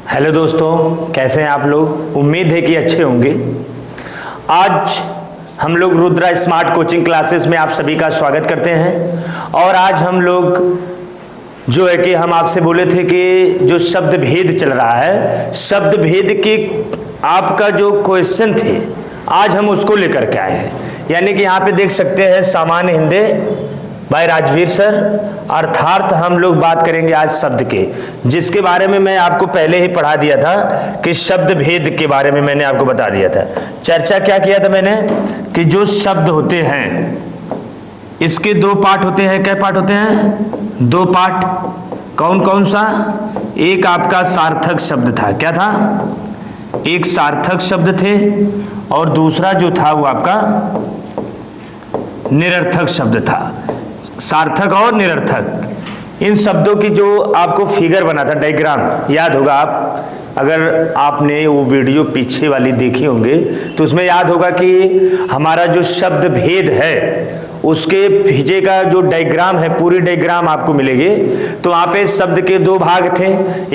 Hello दोस्तों, कैसे हैं आप लोग। उम्मीद है कि अच्छे होंगे। आज हम लोग रुद्रा स्मार्ट कोचिंग क्लासेस में आप सभी का स्वागत करते हैं। और आज हम लोग जो है कि हम आपसे बोले थे कि जो शब्द भेद चल रहा है, शब्द भेद के आपका जो क्वेश्चन थे आज हम उसको लेकर के आए हैं। यानी कि यहाँ पे देख सकते हैं सामान्य हिंदी भाई राजवीर सर। अर्थात हम लोग बात करेंगे आज शब्द के, जिसके बारे में मैं आपको पहले ही पढ़ा दिया था कि शब्द भेद के बारे में मैंने आपको बता दिया था। चर्चा क्या किया था मैंने कि जो शब्द होते हैं इसके दो पार्ट होते हैं। क्या पार्ट होते हैं? दो पार्ट। कौन कौन सा? एक आपका सार्थक शब्द था। क्या था? एक सार्थक शब्द थे और दूसरा जो था वो आपका निरर्थक शब्द था। सार्थक और निरर्थक, इन शब्दों की जो आपको फिगर बना था, डायग्राम याद होगा। आप अगर आपने वो वीडियो पीछे वाली देखी होंगे तो उसमें याद होगा कि हमारा जो शब्द भेद है उसके पीछे का जो डायग्राम है, पूरी डायग्राम आपको मिलेगी। तो वहाँ पे शब्द के दो भाग थे,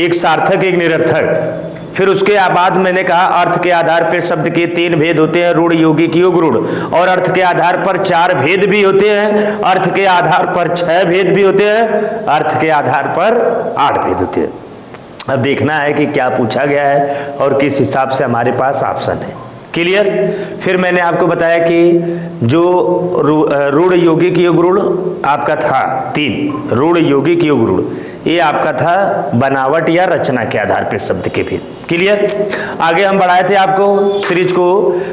एक सार्थक एक निरर्थक। फिर उसके बाद मैंने कहा अर्थ के आधार पर शब्द के तीन भेद होते हैं, रूढ़, यौगिक, योग, रूढ़। और अर्थ के आधार पर चार भेद भी होते हैं, अर्थ के आधार पर छह भेद भी होते हैं, अर्थ के आधार पर 8 भेद होते हैं। अब देखना है कि क्या पूछा गया है और किस हिसाब से हमारे पास ऑप्शन है। क्लियर? फिर मैंने आपको बताया कि जो रूढ़, यौगिक, योग, रूढ़ आपका था 3, रूढ़, यौगिक, योग, रूढ़, ये आपका था बनावट या रचना के आधार पर शब्द के भेद। क्लियर? आगे हम बढ़ाए थे आपको सीरीज को,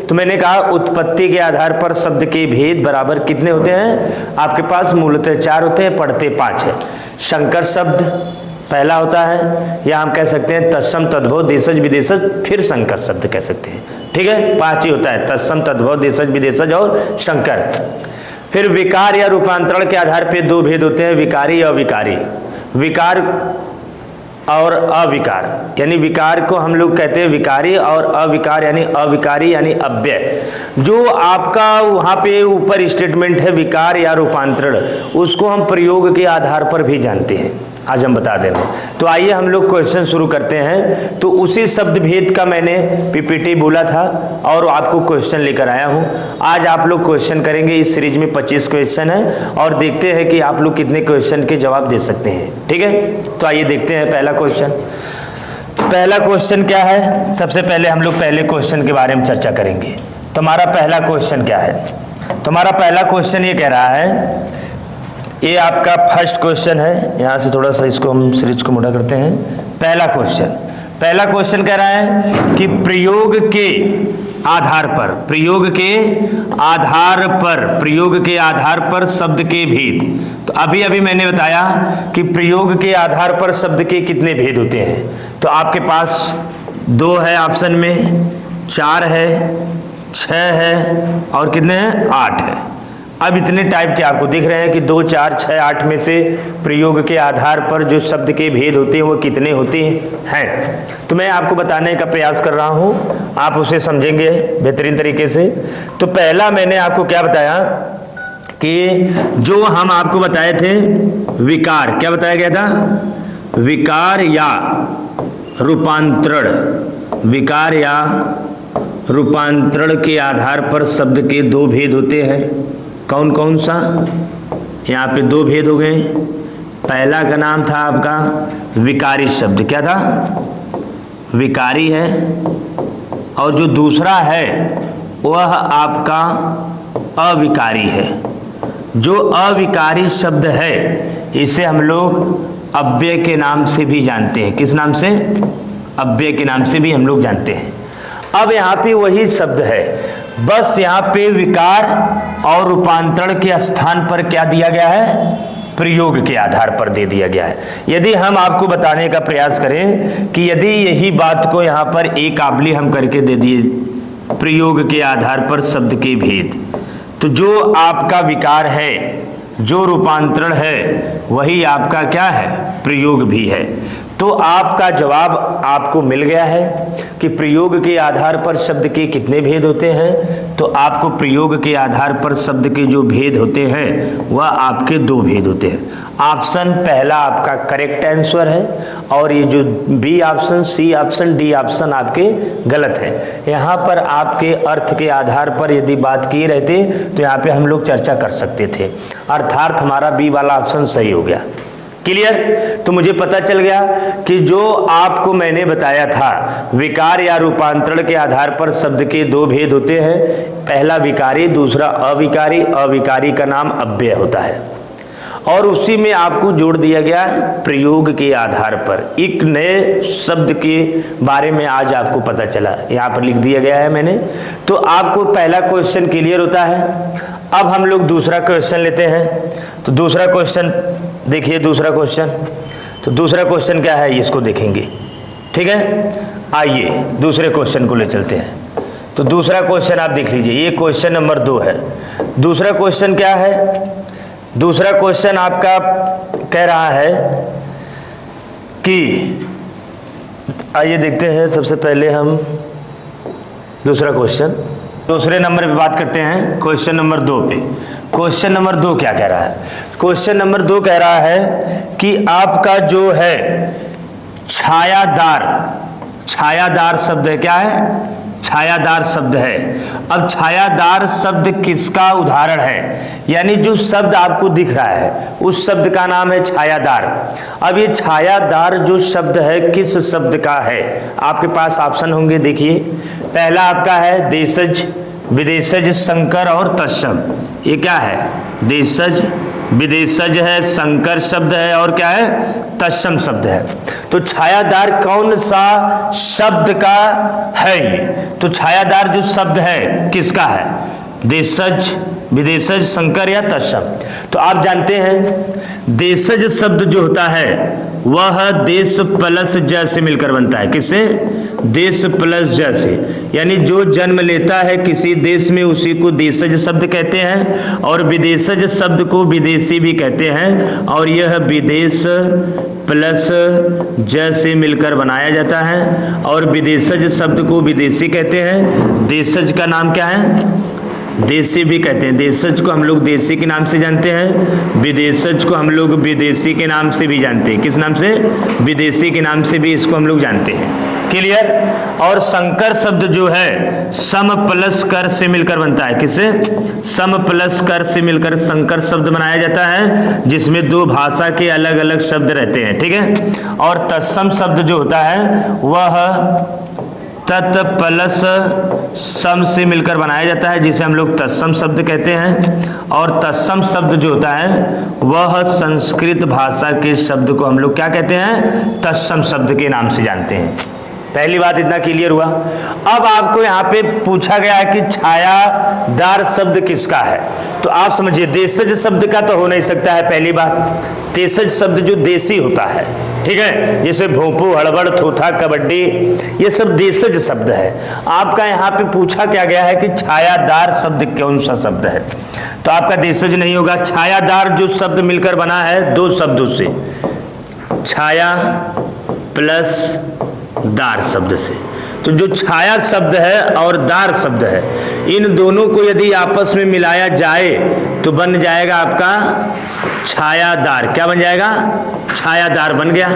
तो मैंने कहा उत्पत्ति के आधार पर शब्द के भेद बराबर कितने होते हैं? आपके पास मूलतः 4 होते हैं, पढ़ते 5 है। संकर शब्द पहला होता है, या हम कह सकते हैं तत्सम, तद्भव, देशज, विदेशज, फिर संकर शब्द कह सकते हैं। ठीक है, 5 ही होता है, तत्सम, तद्भव, देशज, विदेशज और संकर। फिर विकार या रूपांतरण के आधार पर 2 भेद होते हैं, विकारी और अविकारी। विकार और अविकार, यानी विकार को हम लोग कहते हैं विकारी और अविकार यानी अविकारी यानी अव्यय। जो आपका वहाँ पे ऊपर स्टेटमेंट है विकार या रूपांतरण, उसको हम प्रयोग के आधार पर भी जानते हैं, आज हम बता देंगे। तो आइए हम लोग क्वेश्चन शुरू करते हैं। तो उसी शब्द भेद का मैंने पीपीटी बोला था और आपको क्वेश्चन लेकर आया हूं। आज आप लोग क्वेश्चन करेंगे। इस सीरीज में 25 क्वेश्चन है और देखते हैं कि आप लोग कितने क्वेश्चन के जवाब दे सकते हैं। ठीक है, तो आइए देखते हैं पहला क्वेश्चन। पहला क्वेश्चन क्या है? सबसे पहले हम लोग पहले क्वेश्चन के बारे में चर्चा करेंगे। तुम्हारा पहला क्वेश्चन क्या है? तुम्हारा पहला क्वेश्चन ये कह रहा है, ये आपका फर्स्ट क्वेश्चन है। यहाँ से थोड़ा सा इसको हम सीरीज को मोटा करते हैं। पहला क्वेश्चन कह रहा है कि प्रयोग के आधार पर शब्द के भेद। तो अभी मैंने बताया कि प्रयोग के आधार पर शब्द के कितने भेद होते हैं। तो आपके पास 2 है ऑप्शन में, 4 है, 6 है और कितने हैं? 8 है। अब इतने टाइप के आपको दिख रहे हैं कि 2, 4, 6, 8 में से प्रयोग के आधार पर जो शब्द के भेद होते हैं वो कितने होते हैं। तो मैं आपको बताने का प्रयास कर रहा हूं, आप उसे समझेंगे बेहतरीन तरीके से। तो पहला मैंने आपको क्या बताया कि जो हम आपको बताए थे विकार, क्या बताया गया था? विकार या रूपांतरण, विकार या रूपांतरण के आधार पर शब्द के 2 भेद होते हैं। कौन कौन सा? यहाँ पे 2 भेद हो गए। पहला का नाम था आपका विकारी शब्द। क्या था? विकारी है। और जो दूसरा है वह आपका अविकारी है। जो अविकारी शब्द है इसे हम लोग अव्यय के नाम से भी जानते हैं। किस नाम से? अव्यय के नाम से भी हम लोग जानते हैं। अब यहाँ पे वही शब्द है, बस यहाँ पे विकार और रूपांतरण के स्थान पर क्या दिया गया है? प्रयोग के आधार पर दे दिया गया है। यदि हम आपको बताने का प्रयास करें कि यदि यही बात को यहाँ पर एक काबली हम करके दे दिए प्रयोग के आधार पर शब्द के भेद, तो जो आपका विकार है, जो रूपांतरण है, वही आपका क्या है? प्रयोग भी है। तो आपका जवाब आपको मिल गया है कि प्रयोग के आधार पर शब्द के कितने भेद होते हैं। तो आपको प्रयोग के आधार पर शब्द के जो भेद होते हैं वह आपके 2 भेद होते हैं। ऑप्शन पहला आपका करेक्ट आंसर है और ये जो B option, C option, D option आपके गलत है। यहाँ पर आपके अर्थ के आधार पर यदि बात किए रहते तो यहाँ पे हम लोग चर्चा कर सकते थे, अर्थात हमारा बी वाला ऑप्शन सही हो गया। क्लियर? तो मुझे पता चल गया कि जो आपको मैंने बताया था विकार या रूपांतरण के आधार पर शब्द के 2 भेद होते हैं, पहला विकारी, दूसरा अविकारी। अविकारी का नाम अव्यय होता है। और उसी में आपको जोड़ दिया गया है प्रयोग के आधार पर। एक नए शब्द के बारे में आज आपको पता चला, यहाँ पर लिख दिया गया है मैंने। तो आपको पहला क्वेश्चन क्लियर होता है। अब हम लोग दूसरा क्वेश्चन लेते हैं। तो दूसरा क्वेश्चन देखिए, दूसरा क्वेश्चन। तो दूसरा क्वेश्चन क्या है इसको देखेंगे, ठीक है। आइए दूसरे क्वेश्चन को ले चलते हैं। तो दूसरा क्वेश्चन आप देख लीजिए, ये क्वेश्चन नंबर 2 है। दूसरा क्वेश्चन क्या है? दूसरा क्वेश्चन आपका कह रहा है कि, आइए देखते हैं सबसे पहले हम दूसरा क्वेश्चन, दूसरे नंबर पे बात करते हैं, क्वेश्चन नंबर 2 पे। क्वेश्चन नंबर 2 क्या कह रहा है? क्वेश्चन नंबर 2 कह रहा है कि आपका जो है छायादार, छायादार शब्द है, क्या है? छायादार शब्द है। अब छायादार शब्द किसका उदाहरण है? यानी जो शब्द आपको दिख रहा है उस शब्द का नाम है छायादार। अब ये छायादार जो शब्द है किस शब्द का है? आपके पास ऑप्शन होंगे, देखिए। पहला आपका है देशज, विदेशज, संकर और तत्सम। ये क्या है? देशज, विदेशज है, संकर शब्द है और क्या है? तत्सम शब्द है। तो छायादार कौन सा शब्द का है ये? तो छायादार जो शब्द है किसका है? देशज, विदेशज, संकर या तत्सम। तो आप जानते हैं देशज शब्द जो होता है वह देश प्लस ज से मिलकर बनता है। किससे? देश प्लस ज से। यानी जो जन्म लेता है किसी देश में उसी को देशज शब्द कहते हैं, और विदेशज शब्द को विदेशी भी कहते हैं। और यह विदेश प्लस ज से मिलकर बनाया जाता है, और विदेशज शब्द को विदेशी कहते हैं। देशज का नाम क्या है? देशी भी कहते हैं। देशज को हम लोग देशी के नाम से जानते हैं, विदेशज को हम लोग विदेशी के नाम से भी जानते हैं। किस नाम से? विदेशी के नाम से भी इसको हम लोग जानते हैं। क्लियर? और संकर शब्द जो है सम प्लस कर से मिलकर बनता है। किससे? सम प्लस कर से मिलकर संकर शब्द बनाया जाता है, जिसमें 2 भाषा के अलग अलग शब्द रहते हैं, ठीक है। और तत्सम शब्द जो होता है वह तत् प्लस सम से मिलकर बनाया जाता है, जिसे हम लोग तत्सम शब्द कहते हैं। और तत्सम शब्द जो होता है वह संस्कृत भाषा के शब्द को हम लोग क्या कहते हैं? तत्सम शब्द के नाम से जानते हैं। पहली बात इतना क्लियर हुआ। अब आपको यहाँ पे पूछा गया है कि छायादार शब्द किसका है। तो आप समझिए देशज शब्द का तो हो नहीं सकता है, पहली बात। देशज शब्द जो देसी होता है, ठीक है, जैसे भोंपू, हड़बड़, थोथा, कबड्डी, ये सब देशज शब्द है। आपका यहाँ पे पूछा क्या गया है कि छायादार शब्द कौन सा शब्द है? तो आपका देशज नहीं होगा। छायादार जो शब्द मिलकर बना है 2 शब्दों से, छाया प्लस दार शब्द से। तो जो छाया शब्द है और दार शब्द है, इन दोनों को यदि आपस में मिलाया जाए तो बन जाएगा आपका छायादार। क्या बन जाएगा? छायादार बन गया।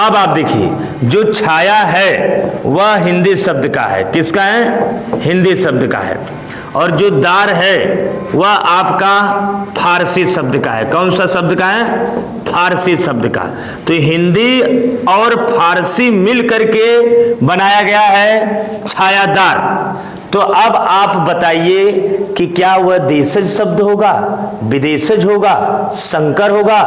अब आप देखिए, जो छाया है वह हिंदी शब्द का है। किसका है? हिंदी शब्द का है। और जो दार है वह आपका फारसी शब्द का है। कौन सा शब्द का है? फारसी शब्द का। तो हिंदी और फारसी मिल करके बनाया गया है छायादार। तो अब आप बताइए कि क्या वह देशज शब्द होगा, विदेशज होगा, संकर होगा,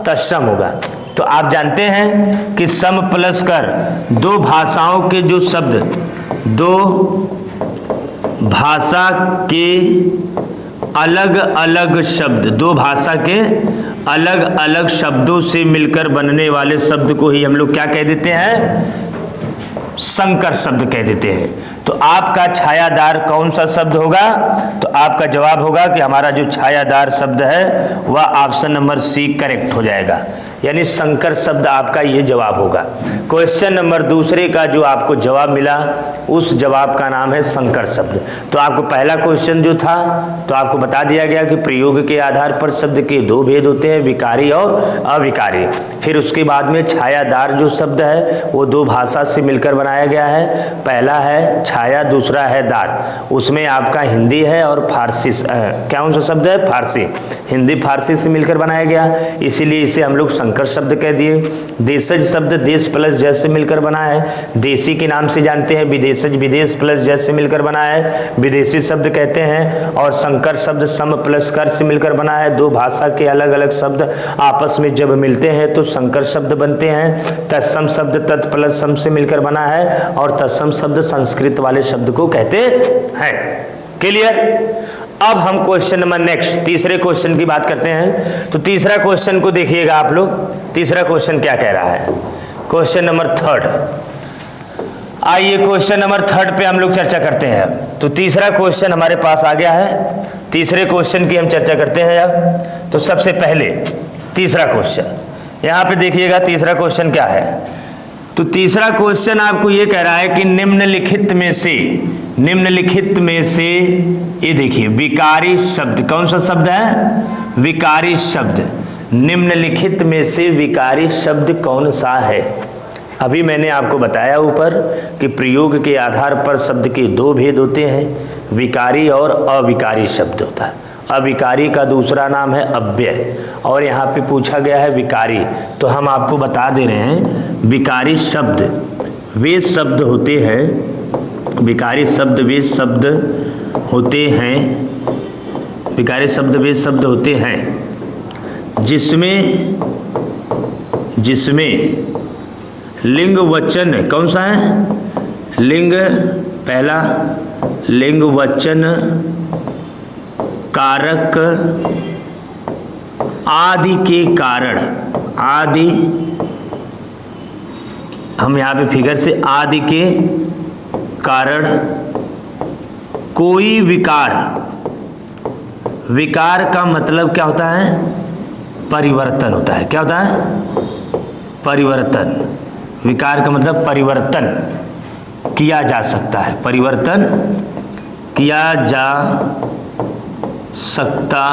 तत्सम होगा? तो आप जानते हैं कि सम प्लस कर 2 भाषाओं के जो शब्द, 2 भाषा के अलग अलग शब्द, 2 भाषा के अलग अलग शब्दों से मिलकर बनने वाले शब्द को ही हम लोग क्या कह देते हैं? संकर शब्द कह देते हैं। तो आपका छायादार कौन सा शब्द होगा? तो आपका जवाब होगा कि हमारा जो छायादार शब्द है वह ऑप्शन नंबर सी करेक्ट हो जाएगा, यानी संकर शब्द आपका ये जवाब होगा। क्वेश्चन नंबर दूसरे का जो आपको जवाब मिला उस जवाब का नाम है संकर शब्द। तो आपको पहला क्वेश्चन जो था तो आपको बता दिया गया कि प्रयोग के आधार पर शब्द के दो भेद होते हैं, विकारी और अविकारी। फिर उसके बाद में छायादार जो शब्द है वो दो भाषा से मिलकर बनाया गया है, पहला है छाया, दूसरा है दार। उसमें आपका हिंदी है और फारसी, क्या कौन सा शब्द है? फारसी। हिंदी फारसी से मिलकर बनाया गया, इसीलिए इसे हम लोग संकर शब्द कह दिए। देशज शब्द देश प्लस जस से मिलकर बना है, देशी के नाम से जानते हैं, विदेशज विदेश प्लस जस से मिलकर बना है, विदेशी शब्द कहते हैं। और संकर शब्द सम प्लस कर से मिलकर बना है। दो भाषा के अलग अलग शब्द आपस में जब मिलते हैं तो संकर शब्द बनते हैं। तत्सम शब्द तत् प्लस सम से मिलकर बना है और तत्सम शब्द संस्कृत वाले शब्द को कहते हैं। क्लियर? अब हम क्वेश्चन नंबर नेक्स्ट तीसरे क्वेश्चन की बात करते हैं। तो तीसरा क्वेश्चन को देखिएगा आप लोग, तीसरा क्वेश्चन क्या कह रहा है? Question number third. आइए क्वेश्चन नंबर थर्ड पे हम लोग चर्चा करते हैं। तो तीसरा क्वेश्चन हमारे पास आ गया है, तीसरे क्वेश्चन की हम चर्चा करते हैं अब। तो सबसे पहले तीसरा क्वेश्चन यहाँ पे देखिएगा, तीसरा क्वेश्चन क्या है? तो तीसरा क्वेश्चन आपको ये कह रहा है कि निम्नलिखित में से ये देखिए विकारी शब्द, कौन सा शब्द है? विकारी शब्द। निम्नलिखित में से विकारी शब्द कौन सा है? अभी मैंने आपको बताया ऊपर कि प्रयोग के आधार पर शब्द के दो भेद होते हैं, विकारी और अविकारी शब्द होता है। अविकारी का दूसरा नाम है अव्यय, और यहाँ पे पूछा गया है विकारी। तो हम आपको बता दे रहे हैं विकारी शब्द वे शब्द होते हैं, विकारी शब्द वे शब्द होते हैं, विकारी शब्द वे शब्द होते हैं जिसमें लिंग वचन कौन सा है? लिंग, पहला लिंग वचन कारक आदि के कारण, आदि हम यहाँ पे फिगर से आदि के कारण कोई विकार, विकार का मतलब क्या होता है? परिवर्तन होता है। क्या होता है? परिवर्तन। विकार का मतलब परिवर्तन किया जा सकता है, परिवर्तन किया जा सकता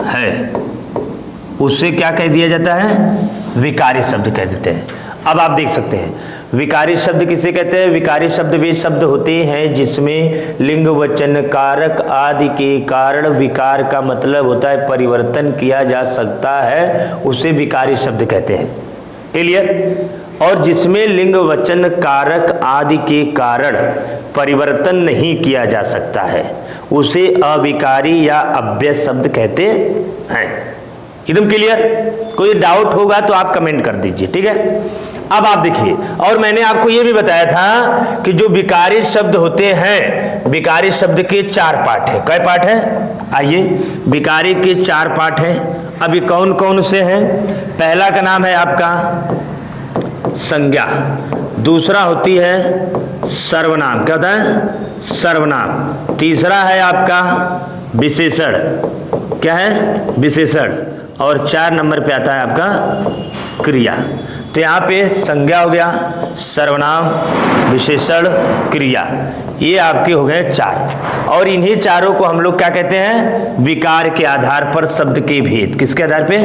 है, उसे क्या कह दिया जाता है? विकारी शब्द कह देते हैं। अब आप देख सकते हैं विकारी शब्द किसे कहते हैं? विकारी शब्द वे शब्द होते हैं जिसमें लिंग वचन कारक आदि के कारण विकार का मतलब होता है परिवर्तन किया जा सकता है, उसे विकारी शब्द कहते हैं। क्लियर? और जिसमें लिंग वचन कारक आदि के कारण परिवर्तन नहीं किया जा सकता है उसे अविकारी या अव्यय शब्द कहते हैं। एकदम क्लियर? कोई डाउट होगा तो आप कमेंट कर दीजिए, ठीक है? अब आप देखिए, और मैंने आपको यह भी बताया था कि जो विकारी शब्द होते हैं, विकारी शब्द के चार पार्ट है। कई पार्ट है? आइए, विकारी के चार पार्ट हैं। अभी कौन कौन से हैं? पहला का नाम है आपका संज्ञा, दूसरा होती है सर्वनाम। क्या होता है? सर्वनाम। तीसरा है आपका विशेषण। क्या है? विशेषण। और 4 नंबर पे आता है आपका क्रिया। तो यहाँ पे संज्ञा हो गया, सर्वनाम, विशेषण, क्रिया, ये आपके हो गए 4। और इन्हीं चारों को हम लोग क्या कहते हैं? विकार के आधार पर शब्द के भेद। किसके आधार पे?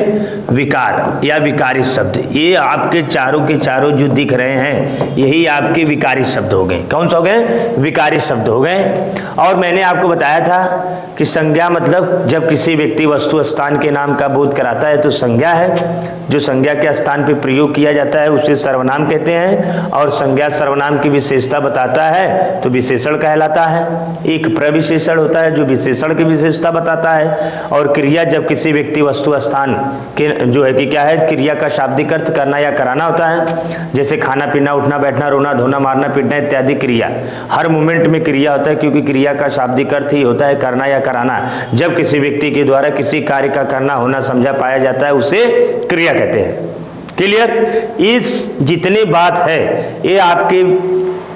विकार या विकारी शब्द। ये आपके चारों के चारों जो दिख रहे हैं यही आपके विकारी शब्द हो गए। कौन सा हो गए? विकारी शब्द हो गए। और मैंने आपको बताया था कि संज्ञा मतलब जब किसी व्यक्ति वस्तु स्थान के नाम का बोध कराता है तो संज्ञा है। जो संज्ञा के स्थान पे प्रयोग किया जाता है उसे सर्वनाम कहते हैं, और संज्ञा सर्वनाम की विशेषता बताता है तो विशेषण कहलाता है। एक प्रविशेषण होता है जो विशेषण की विशेषता बताता है। और क्रिया जब किसी व्यक्ति वस्तु स्थान के जो है कि क्या है, क्रिया का शाब्दिक अर्थ करना या कराना होता है। जैसे खाना पीना, उठना बैठना, रोना धोना, मारना पीटना इत्यादि क्रिया। हर मोमेंट में क्रिया होता है क्योंकि क्रिया का शाब्दिक अर्थ ही होता है करना या कराना। जब किसी व्यक्ति के द्वारा किसी कार्य का करना होना समझा पाया जाता है उसे क्रिया कहते हैं। क्लियर? इस जितनी बात है ये आपके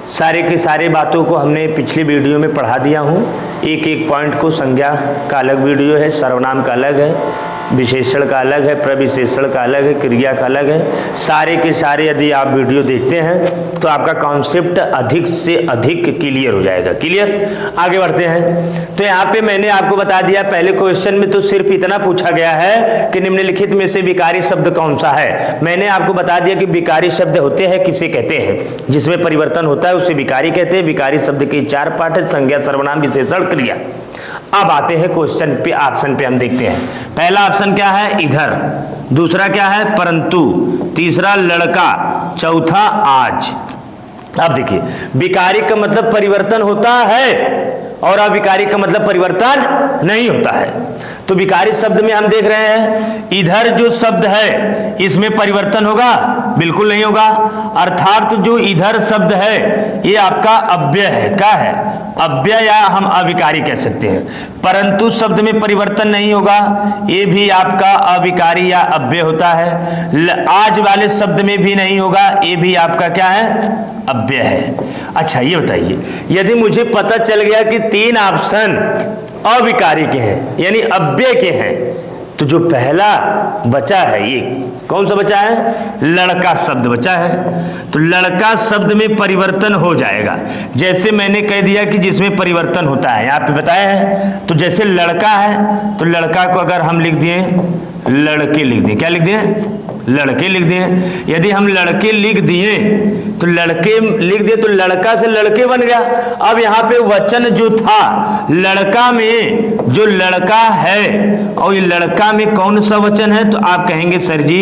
सारे के सारे बातों को हमने पिछले वीडियो में पढ़ा दिया हूँ। एक एक पॉइंट को संज्ञा का अलग वीडियो है, सर्वनाम का अलग है, विशेषण का अलग है, प्रविशेषण का अलग है, क्रिया का अलग है। सारे के सारे यदि आप वीडियो देखते हैं तो आपका कॉन्सेप्ट अधिक से अधिक क्लियर हो जाएगा। क्लियर? आगे बढ़ते हैं। तो यहाँ पे मैंने आपको बता दिया, पहले क्वेश्चन में तो सिर्फ इतना पूछा गया है कि निम्नलिखित में से विकारी शब्द कौन सा है। मैंने आपको बता दिया कि विकारी शब्द होते हैं, किसे कहते हैं, जिसमें परिवर्तन होता है उसे विकारी कहते हैं। विकारी शब्द के 4 पार्ट है, संज्ञा, सर्वनाम, विशेषण, क्रिया। अब आते हैं क्वेश्चन पे, ऑप्शन पे हम देखते हैं। पहला ऑप्शन क्या है? इधर। दूसरा क्या है? परंतु। तीसरा लड़का। चौथा आज। अब देखिए, विकारी का मतलब परिवर्तन होता है और अविकारी का मतलब परिवर्तन नहीं होता है। तो विकारी शब्द में हम देख रहे हैं, इधर जो शब्द है इसमें परिवर्तन होगा? बिल्कुल नहीं होगा। अर्थात जो इधर शब्द है ये आपका अव्यय है। क्या है? अव्यय, या हम अविकारी कह सकते हैं। परंतु शब्द में परिवर्तन नहीं होगा, ये भी आपका अविकारी या अव्यय होता है। आज वाले शब्द में भी नहीं होगा, ये भी आपका क्या है? अव्यय है। अच्छा ये बताइए, यदि मुझे पता चल गया कि 3 ऑप्शन अविकारी के हैं यानी अव्यय के हैं, तो जो पहला बचा है ये कौन सा बचा है? लड़का शब्द बचा है। तो लड़का शब्द में परिवर्तन हो जाएगा। जैसे मैंने कह दिया कि जिसमें परिवर्तन होता है, यहाँ पे बताया है। तो जैसे लड़का है तो लड़का को अगर हम लिख दिए लड़के लिख दिए, क्या लिख दिए? लड़के लिख दिए। यदि हम लड़के लिख दिए तो लड़के लिख दिए तो लड़का से लड़के बन गया। अब यहाँ पे वचन जो था लड़का में, जो लड़का है, और ये लड़का में कौन सा वचन है? तो आप कहेंगे सर जी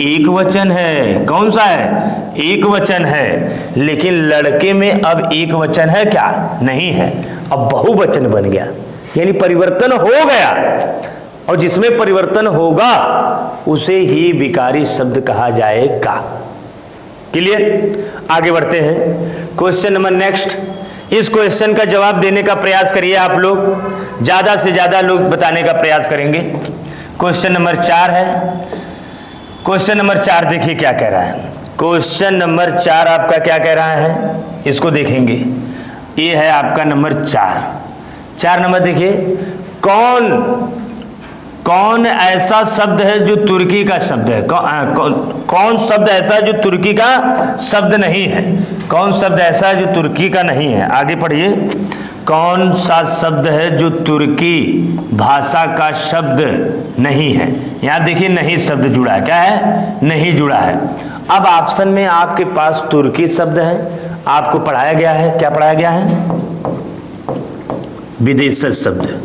एक वचन है। कौन सा है? एक वचन है। लेकिन लड़के में अब एक वचन है क्या? नहीं है, अब बहुवचन बन गया, यानी परिवर्तन हो गया। और जिसमें परिवर्तन होगा उसे ही विकारी शब्द कहा जाएगा। क्लियर? आगे बढ़ते हैं। Question number next. इस क्वेश्चन का जवाब देने का प्रयास करिए आप लोग, ज्यादा से ज्यादा लोग बताने का प्रयास करेंगे। क्वेश्चन नंबर 4 है। क्वेश्चन नंबर 4 देखिए क्या कह रहा है। क्वेश्चन नंबर 4 आपका क्या कह रहा है, इसको देखेंगे। ये है आपका नंबर 4 नंबर देखिए, कौन ऐसा शब्द है जो तुर्की का शब्द है? कौन शब्द ऐसा है जो तुर्की का शब्द नहीं है? कौन शब्द ऐसा है जो तुर्की का नहीं है? आगे पढ़िए। कौन सा शब्द है जो तुर्की भाषा का शब्द नहीं है? यहाँ देखिए नहीं शब्द जुड़ा है। क्या है? नहीं जुड़ा है। अब ऑप्शन में आपके पास तुर्की शब्द है, आपको पढ़ाया गया है, क्या पढ़ाया गया है? विदेशज शब्द।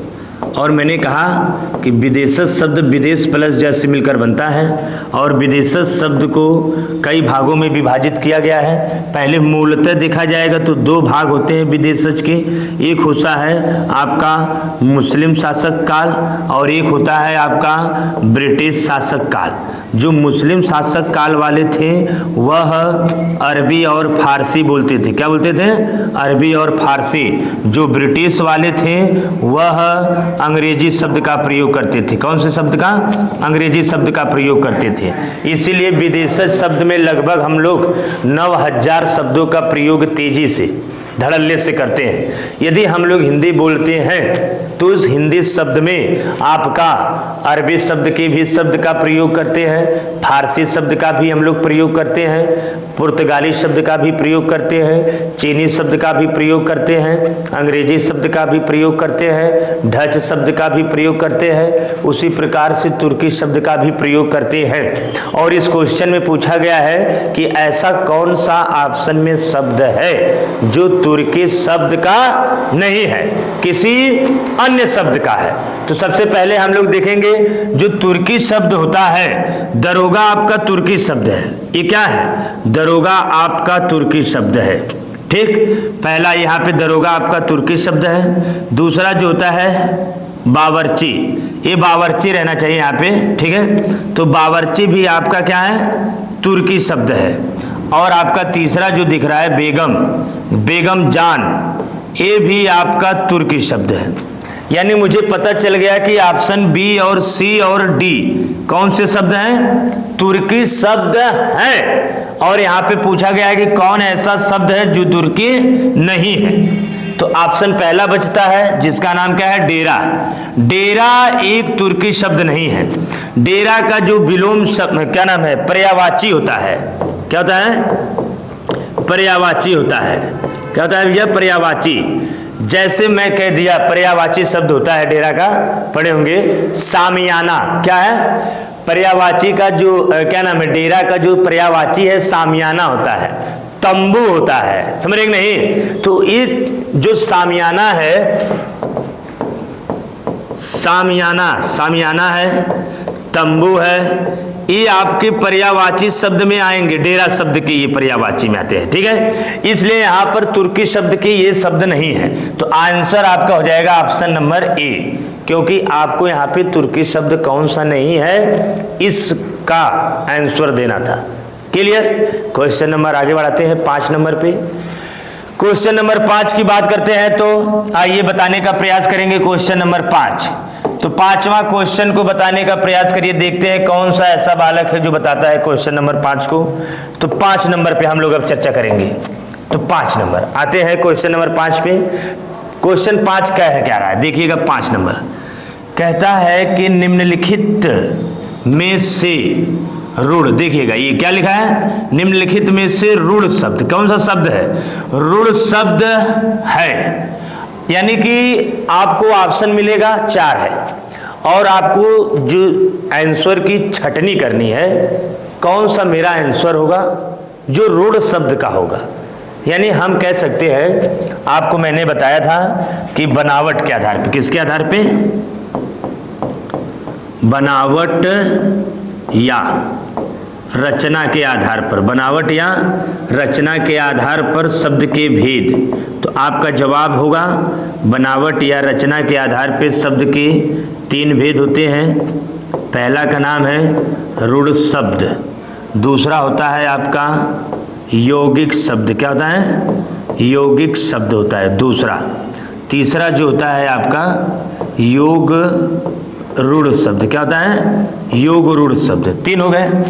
और मैंने कहा कि विदेशज शब्द विदेश प्लस जैसे मिलकर बनता है, और विदेशज शब्द को कई भागों में विभाजित किया गया है। पहले मूलतः देखा जाएगा तो 2 भाग होते हैं विदेशज के। एक होता है आपका मुस्लिम शासक काल और एक होता है आपका ब्रिटिश शासक काल। जो मुस्लिम शासक काल वाले थे वह अरबी और फारसी बोलते थे। क्या बोलते थे? अरबी और फारसी। जो ब्रिटिश वाले थे वह अंग्रेजी शब्द का प्रयोग करते थे। कौन से शब्द का? अंग्रेजी शब्द का प्रयोग करते थे। इसीलिए विदेशज शब्द में लगभग हम लोग 9000 शब्दों का प्रयोग तेजी से, धड़ल्ले से करते हैं। यदि हम लोग हिंदी बोलते हैं तो उस हिंदी शब्द में आपका अरबी शब्द के भी शब्द का प्रयोग करते हैं, फारसी शब्द का भी हम लोग प्रयोग करते हैं, पुर्तगाली शब्द का भी प्रयोग करते हैं, चीनी शब्द का भी प्रयोग करते हैं, अंग्रेजी शब्द का भी प्रयोग करते हैं, डच शब्द का भी प्रयोग करते हैं, उसी प्रकार से तुर्की शब्द का भी प्रयोग करते हैं। और इस क्वेश्चन में पूछा गया है कि ऐसा कौन सा ऑप्शन में शब्द है जो तुर्की शब्द का नहीं है, किसी अन्य शब्द का है। तो सबसे पहले हम लोग देखेंगे जो तुर्की शब्द होता है, दरोगा आपका तुर्की शब्द है। ये क्या है? दरोगा आपका तुर्की शब्द है। ठीक, पहला यहाँ पे दरोगा आपका तुर्की शब्द है। दूसरा जो होता है बावर्ची, ये बावर्ची रहना चाहिए यहाँ पे। ठीक है, तो बावर्ची भी आपका क्या है? तुर्की शब्द है। और आपका तीसरा जो दिख रहा है बेगम, बेगम जान, ये भी आपका तुर्की शब्द है। यानी मुझे पता चल गया कि ऑप्शन बी और सी और डी कौन से शब्द हैं, तुर्की शब्द हैं। और यहाँ पे पूछा गया है कि कौन ऐसा शब्द है जो तुर्की नहीं है। तो ऑप्शन पहला बचता है जिसका नाम क्या है, डेरा। डेरा एक तुर्की शब्द नहीं है। डेरा का जो विलोम शब्द क्या नाम है, पर्यायवाची होता है। क्या होता है, पर्यायवाची होता है। क्या होता है भैया, पर्यायवाची। जैसे मैं कह दिया पर्यायवाची शब्द होता है डेरा का, पढ़े होंगे सामियाना। क्या है, पर्यायवाची का जो क्या नाम है, डेरा का जो पर्यायवाची है सामियाना होता है, तंबू होता है। समझ रहे नहीं? तो ये जो सामियाना है, सामियाना है, तंबू है, ये आपके पर्यायवाची शब्द में आएंगे। डेरा शब्द के ये पर्यायवाची में आते हैं। ठीक है, इसलिए यहां पर तुर्की शब्द के ये शब्द नहीं है। तो आंसर आपका हो जाएगा ऑप्शन नंबर ए, क्योंकि आपको यहाँ पे तुर्की शब्द कौन सा नहीं है इसका आंसर देना था। क्लियर? क्वेश्चन नंबर आगे बढ़ाते हैं 5 नंबर पे। क्वेश्चन नंबर 5 की बात करते हैं, तो आइए बताने का प्रयास करेंगे क्वेश्चन नंबर 5। तो 5वां क्वेश्चन को बताने का प्रयास करिए, देखते हैं कौन सा ऐसा बालक है जो बताता है क्वेश्चन नंबर 5 को। तो 5 नंबर पे हम लोग अब चर्चा करेंगे। तो 5 नंबर आते हैं क्वेश्चन नंबर 5 पे। क्वेश्चन 5 क्या रहा है, देखिएगा। 5 नंबर कहता है कि निम्नलिखित में से रुड़, देखिएगा ये क्या लिखा है, निम्नलिखित में से रुड़ शब्द कौन सा शब्द है, रुड़ शब्द है। यानी कि आपको ऑप्शन मिलेगा 4 है, और आपको जो आंसर की छटनी करनी है, कौन सा मेरा आंसर होगा जो रुड़ शब्द का होगा। यानी हम कह सकते हैं, आपको मैंने बताया था कि बनावट के आधार पे, किसके आधार पे, बनावट या रचना के आधार पर, बनावट या रचना के आधार पर शब्द के भेद। तो आपका जवाब होगा बनावट या रचना के आधार पर शब्द के 3 भेद होते हैं। पहला का नाम है रुढ़ शब्द, दूसरा होता है आपका यौगिक शब्द। क्या होता है, यौगिक शब्द होता है दूसरा। तीसरा जो होता है आपका योग रूढ़ शब्द। क्या होता है, योग रूढ़ शब्द। 3 हो गए,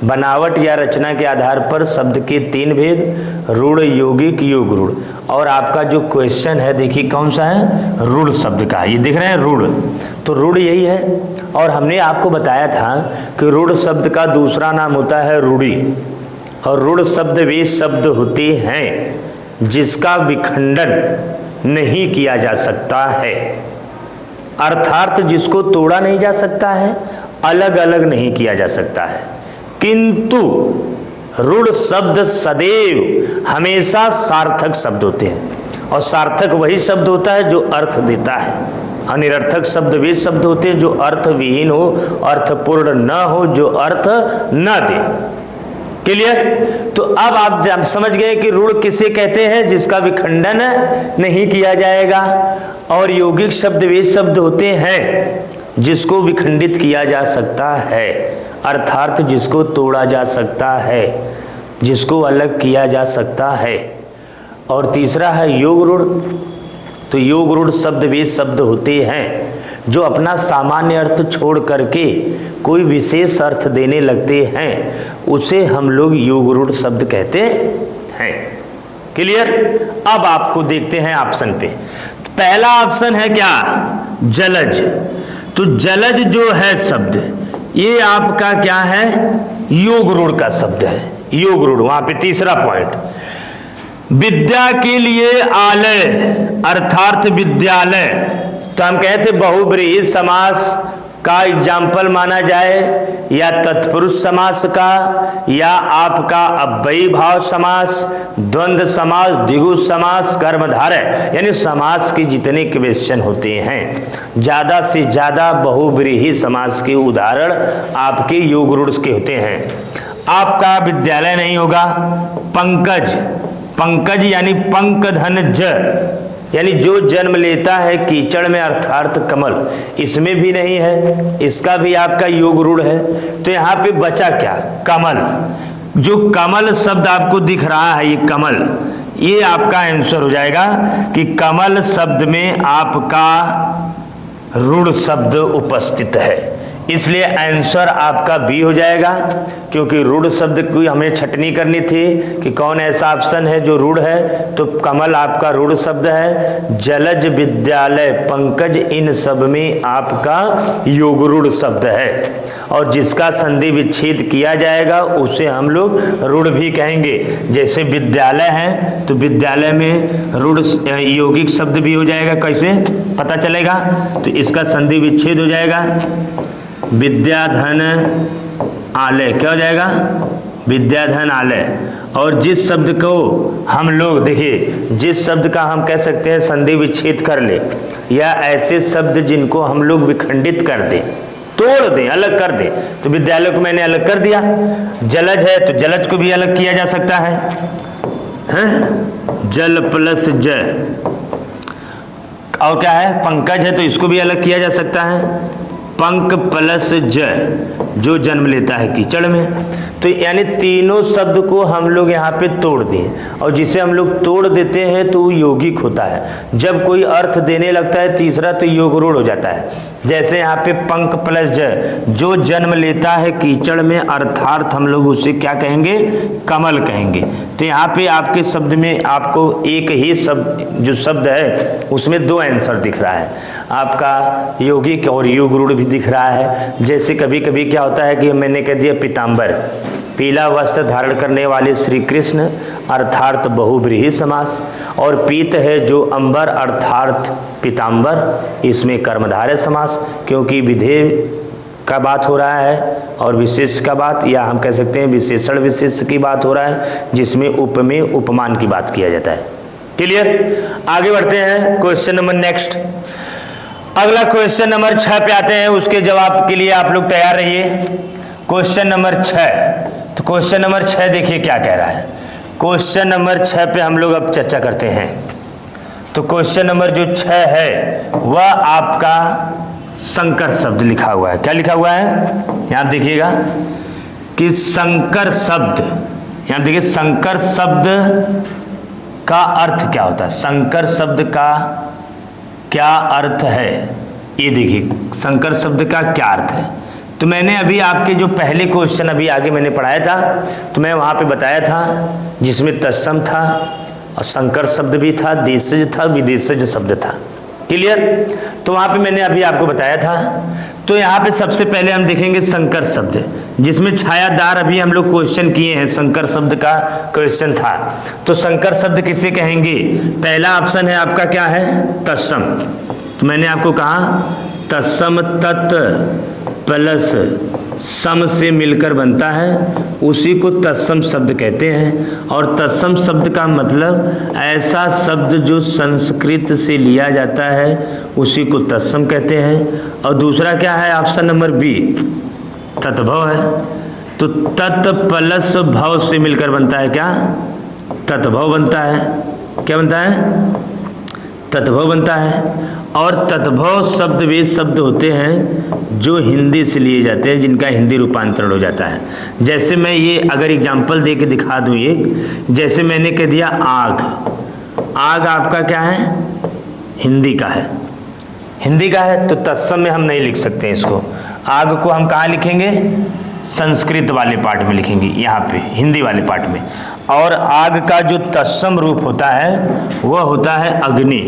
बनावट या रचना के आधार पर शब्द के 3 भेद, रूढ़, यौगिक, योग रूढ़। और आपका जो क्वेश्चन है देखिए कौन सा है, रूढ़ शब्द का। ये दिख रहे हैं रूढ़, तो रूढ़ यही है। और हमने आपको बताया था कि रूढ़ शब्द का दूसरा नाम होता है रूढ़ी। और रूढ़ शब्द वे शब्द होते हैं जिसका विखंडन नहीं किया जा सकता है, अर्थात जिसको तोड़ा नहीं जा सकता है, अलग अलग नहीं किया जा सकता है। किंतु रूढ़ शब्द सदैव हमेशा सार्थक शब्द होते हैं, और सार्थक वही शब्द होता है जो अर्थ देता है। अनिरर्थक शब्द वे शब्द होते हैं जो अर्थ विहीन हो, अर्थपूर्ण न हो, जो अर्थ न दे। क्लियर? तो अब आप समझ गए कि रूढ़ किसे कहते हैं जिसका विखंडन नहीं किया जाएगा, और यौगिक शब्द वे शब्द होते हैं जिसको विखंडित किया जा सकता है, अर्थात जिसको तोड़ा जा सकता है, जिसको अलग किया जा सकता है। और तीसरा है योग रूढ़। तो योग रूढ़ शब्द वे शब्द होते हैं जो अपना सामान्य अर्थ छोड़ करके कोई विशेष अर्थ देने लगते हैं, उसे हम लोग योग रूढ़ शब्द कहते हैं। क्लियर? अब आपको देखते हैं ऑप्शन पे। पहला ऑप्शन है क्या, जलज। तो जलज जो है शब्द, ये आपका क्या है, योग रूढ़ का शब्द है, योग रूढ़। वहां पे तीसरा पॉइंट, विद्या के लिए आलय अर्थात विद्यालय। तो हम कहते बहुब्रीहि समास का एग्जाम्पल माना जाए, या तत्पुरुष समास का, या आपका अव्ययी भाव समास, द्वंद्व समास, द्विगु समास, कर्मधारय। यानी समास के जितने क्वेश्चन होते हैं, ज़्यादा से ज़्यादा बहुब्रीहि समास के उदाहरण आपके योग रूढ़ के होते हैं। आपका विद्यालय नहीं होगा, पंकज। पंकज यानी पंकधन ज, यानी जो जन्म लेता है कीचड़ में, अर्थात कमल, इसमें भी नहीं है, इसका भी आपका योग रूढ़ है। तो यहाँ पे बचा क्या, कमल। जो कमल शब्द आपको दिख रहा है, ये कमल, ये आपका आंसर हो जाएगा कि कमल शब्द में आपका रुड़ शब्द उपस्थित है, इसलिए आंसर आपका बी हो जाएगा। क्योंकि रुड़ शब्द की हमें छटनी करनी थी कि कौन ऐसा ऑप्शन है जो रुड़ है, तो कमल आपका रुड़ शब्द है। जलज, विद्यालय, पंकज, इन सब में आपका योगरुड़ शब्द है, और जिसका संधि विच्छेद किया जाएगा उसे हम लोग रुड़ भी कहेंगे। जैसे विद्यालय है तो विद्यालय में रुड़ यौगिक शब्द भी हो जाएगा। कैसे पता चलेगा? तो इसका संधि विच्छेद हो जाएगा, विद्याधन आलय, क्या हो जाएगा? विद्याधन आलय। और जिस शब्द को हम लोग देखिए, जिस शब्द का हम कह सकते हैं संधि विच्छेद कर ले, या ऐसे शब्द जिनको हम लोग विखंडित कर दें, तोड़ दें, अलग कर दें, तो विद्यालय को मैंने अलग कर दिया। जलज है तो जलज को भी अलग किया जा सकता है, हैं? जल प्लस ज। और क्या है? पंकज है तो इसको भी अलग किया जा सकता है, पंक प्लस ज, जो जन्म लेता है कीचड़ में। तो यानी तीनों शब्द को हम लोग यहाँ पे तोड़ दिए, और जिसे हम लोग तोड़ देते हैं तो वो यौगिक होता है। जब कोई अर्थ देने लगता है तीसरा तो योगरूढ़ हो जाता है। जैसे यहाँ पे पंक प्लस ज, जो जन्म लेता है कीचड़ में, अर्थात हम लोग उसे क्या कहेंगे? कमल कहेंगे। तो यहाँ पे आपके शब्द में आपको एक ही शब्द, जो शब्द है उसमें दो आंसर दिख रहा है, आपका यौगिक और योगरूढ़ भी दिख रहा है। जैसे कभी कभी क्या होता है कि मैंने कह दिया पीताम्बर, पीला वस्त्र धारण करने वाले श्री कृष्ण, अर्थात बहुब्रीहि समास। और पीत है जो अंबर, अर्थात पीताम्बर, इसमें कर्मधारय समास, क्योंकि विधेय का बात हो रहा है और विशेष का बात, या हम कह सकते हैं विशेषण विशेष की बात हो रहा है, जिसमें उपमेय उपमान की बात किया जाता है। क्लियर? आगे बढ़ते हैं क्वेश्चन नंबर नेक्स्ट। अगला क्वेश्चन नंबर 6 पे आते हैं, उसके जवाब के लिए आप लोग तैयार रहिए। क्वेश्चन नंबर 6, तो क्वेश्चन नंबर 6 देखिए क्या कह रहा है। क्वेश्चन नंबर 6 पे हम लोग अब चर्चा करते हैं। तो क्वेश्चन नंबर जो 6 है वह आपका संकर शब्द लिखा हुआ है। क्या लिखा हुआ है? यहाँ देखिएगा कि संकर शब्द, यहाँ देखिए संकर शब्द का अर्थ क्या होता है, संकर शब्द का क्या अर्थ है, ये देखिए संकर शब्द का क्या अर्थ है। तो मैंने अभी आपके जो पहले क्वेश्चन अभी आगे मैंने पढ़ाया था, तो मैं वहाँ पे बताया था, जिसमें तत्सम था और संकर शब्द भी था, देशज था, विदेशज शब्द था। क्लियर? तो वहाँ पे मैंने अभी आपको बताया था। तो यहाँ पे सबसे पहले हम देखेंगे संकर शब्द, जिसमें छायादार अभी हम लोग क्वेश्चन किए हैं, संकर शब्द का क्वेश्चन था। तो संकर शब्द किसे कहेंगे? पहला ऑप्शन है आपका क्या है? तत्सम। तो मैंने आपको कहा तत्सम तत् प्लस सम से मिलकर बनता है, उसी को तत्सम शब्द कहते हैं। और तत्सम शब्द का मतलब ऐसा शब्द जो संस्कृत से लिया जाता है, उसी को तत्सम कहते हैं। और दूसरा क्या है? ऑप्शन नंबर बी, तत्भव है। तो तत् प्लस भव से मिलकर बनता है क्या? तत्भव बनता है। क्या बनता है? तत्भव बनता है। और तत्भव शब्द वे शब्द होते हैं जो हिंदी से लिए जाते हैं, जिनका हिंदी रूपांतरण हो जाता है। जैसे मैं ये अगर एग्जाम्पल दे के दिखा दूँ, एक जैसे मैंने कह दिया आग। आग आपका क्या है? हिंदी का है, हिंदी का है। तो तत्सम में हम नहीं लिख सकते हैं इसको। आग को हम कहाँ लिखेंगे? संस्कृत वाले पार्ट में लिखेंगे, यहाँ पे हिंदी वाले पार्ट में। और आग का जो तत्सम रूप होता है वह होता है अग्नि।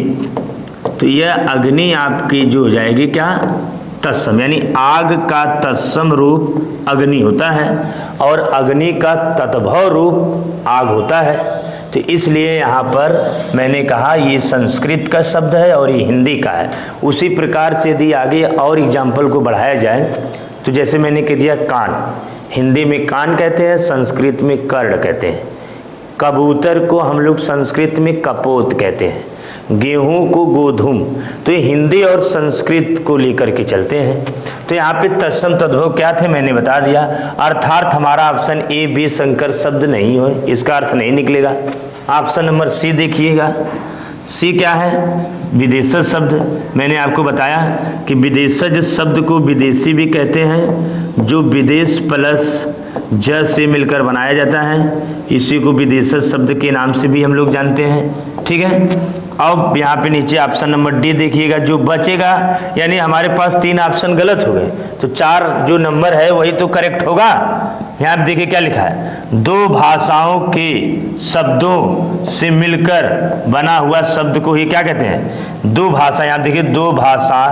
तो यह अग्नि आपकी जो हो जाएगी क्या? तत्सम, यानी आग का तत्सम रूप अग्नि होता है और अग्नि का तत्भव रूप आग होता है। तो इसलिए यहाँ पर मैंने कहा ये संस्कृत का शब्द है और ये हिंदी का है। उसी प्रकार से यदि आगे और एग्जाम्पल को बढ़ाया जाए, तो जैसे मैंने कह दिया कान, हिंदी में कान कहते हैं, संस्कृत में कर्ण कहते हैं। कबूतर को हम लोग संस्कृत में कपोत कहते हैं, गेहूं को गोधूम। तो ये हिंदी और संस्कृत को लेकर के चलते हैं। तो यहाँ पे तत्सम तद्भव क्या थे मैंने बता दिया। अर्थात हमारा ऑप्शन ए बी संकर शब्द नहीं हो, इसका अर्थ नहीं निकलेगा। ऑप्शन नंबर सी देखिएगा, सी क्या है? विदेशज शब्द। मैंने आपको बताया कि विदेशज शब्द को विदेशी भी कहते हैं, जो विदेश प्लस ज से मिलकर बनाया जाता है। इसी को विदेशज शब्द के नाम से भी हम लोग जानते हैं। ठीक है, अब यहाँ पे नीचे ऑप्शन नंबर डी देखिएगा, जो बचेगा यानी हमारे पास 3 ऑप्शन गलत हो गए, तो 4 जो नंबर है वही तो करेक्ट होगा। यहाँ पे देखिए क्या लिखा है, 2 भाषाओं के शब्दों से मिलकर बना हुआ शब्द को ही क्या कहते हैं, 2 भाषा। यहाँ देखिए 2 भाषा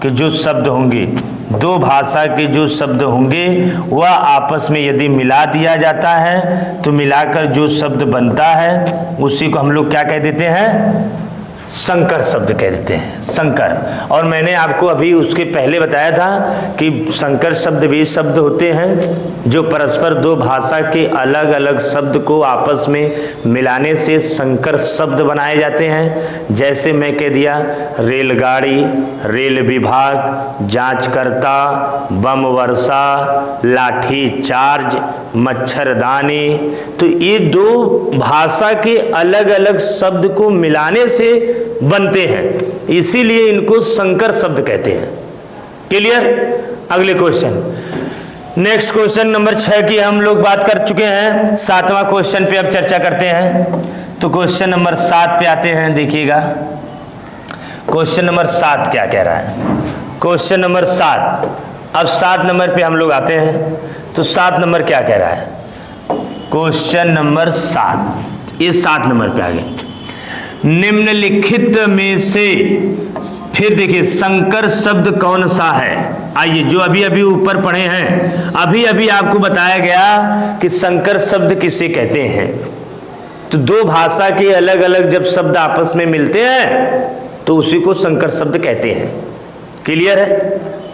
के जो शब्द होंगे, 2 भाषा के जो शब्द होंगे वह आपस में यदि मिला दिया जाता है तो मिलाकर जो शब्द बनता है उसी को हम लोग क्या कह देते हैं, संकर शब्द कह देते हैं, संकर। और मैंने आपको अभी उसके पहले बताया था कि संकर शब्द वे शब्द होते हैं जो परस्पर 2 भाषा के अलग अलग शब्द को आपस में मिलाने से संकर शब्द बनाए जाते हैं। जैसे मैं कह दिया रेलगाड़ी, रेल विभाग, जांचकर्ता, बम वर्षा, लाठी चार्ज, मच्छरदानी। तो ये 2 भाषा के अलग अलग शब्द को मिलाने से बनते हैं, इसीलिए इनको संकर शब्द कहते हैं। क्लियर? अगले क्वेश्चन, नेक्स्ट क्वेश्चन नंबर 6 की हम लोग बात कर चुके हैं। 7वां क्वेश्चन पे अब चर्चा करते हैं। तो क्वेश्चन नंबर 7 पे आते हैं। देखिएगा क्वेश्चन नंबर 7 क्या कह रहा है। क्वेश्चन नंबर 7, अब 7 नंबर पे हम लोग आते हैं। तो 7 नंबर क्या कह रहा है, क्वेश्चन नंबर 7, ये 7 नंबर पे आ गए। निम्नलिखित में से फिर देखिए संकर शब्द कौन सा है। आइए, जो अभी अभी ऊपर पढ़े हैं, अभी अभी आपको बताया गया कि संकर शब्द किसे कहते हैं। तो 2 भाषा के अलग अलग जब शब्द आपस में मिलते हैं तो उसी को संकर शब्द कहते हैं। क्लियर है?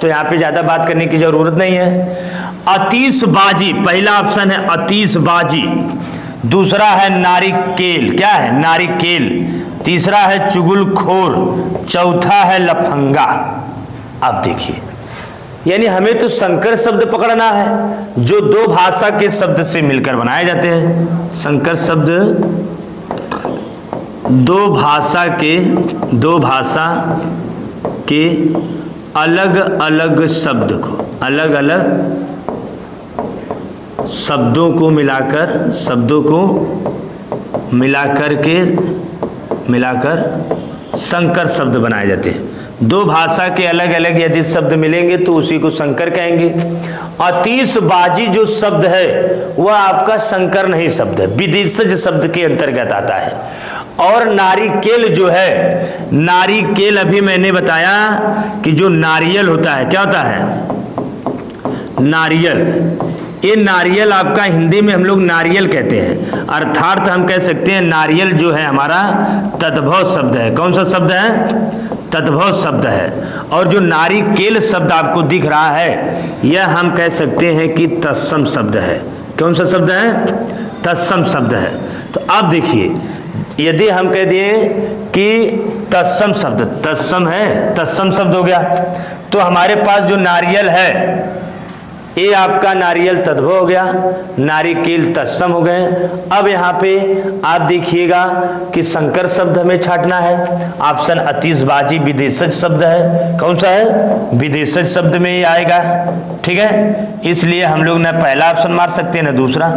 तो यहाँ पे ज्यादा बात करने की जरूरत नहीं है। आतिशबाजी, पहला ऑप्शन है आतिशबाजी, दूसरा है नारिकेल, क्या है नारिकेल, तीसरा है चुगलखोर, चौथा है लफंगा। अब देखिए, यानी हमें तो संकर शब्द पकड़ना है जो 2 भाषा के शब्द से मिलकर बनाए जाते हैं। संकर शब्द 2 भाषा के अलग अलग शब्द को, अलग अलग शब्दों को मिलाकर संकर शब्द बनाए जाते हैं। 2 भाषा के अलग अलग यदि शब्द मिलेंगे तो उसी को संकर कहेंगे। आतिशबाजी जो शब्द है वह आपका संकर नहीं शब्द है, विदेशज शब्द के अंतर्गत आता है। और नारिकेल जो है, नारिकेल अभी मैंने बताया कि जो नारियल होता है, क्या होता है नारियल, ये नारियल आपका हिंदी में हम लोग नारियल कहते हैं, अर्थात हम कह सकते हैं नारियल जो है हमारा तद्भव शब्द है। कौन सा शब्द है? तद्भव शब्द है। और जो नारिकेल शब्द आपको दिख रहा है यह हम कह सकते हैं कि तत्सम शब्द है। कौन सा शब्द है? तत्सम शब्द है। तो अब देखिए, यदि हम कह दिए कि तत्सम शब्द, तत्सम है, तत्सम शब्द हो गया, तो हमारे पास जो नारियल है ये आपका नारियल तद्भव हो गया, नारिकेल तत्सम हो गए। अब यहाँ पे आप देखिएगा कि संकर शब्द हमें छांटना है। ऑप्शन आतिशबाजी विदेशज शब्द है। कौन सा है? विदेशज शब्द में ही आएगा। ठीक है, इसलिए हम लोग ना पहला ऑप्शन मार सकते हैं ना दूसरा।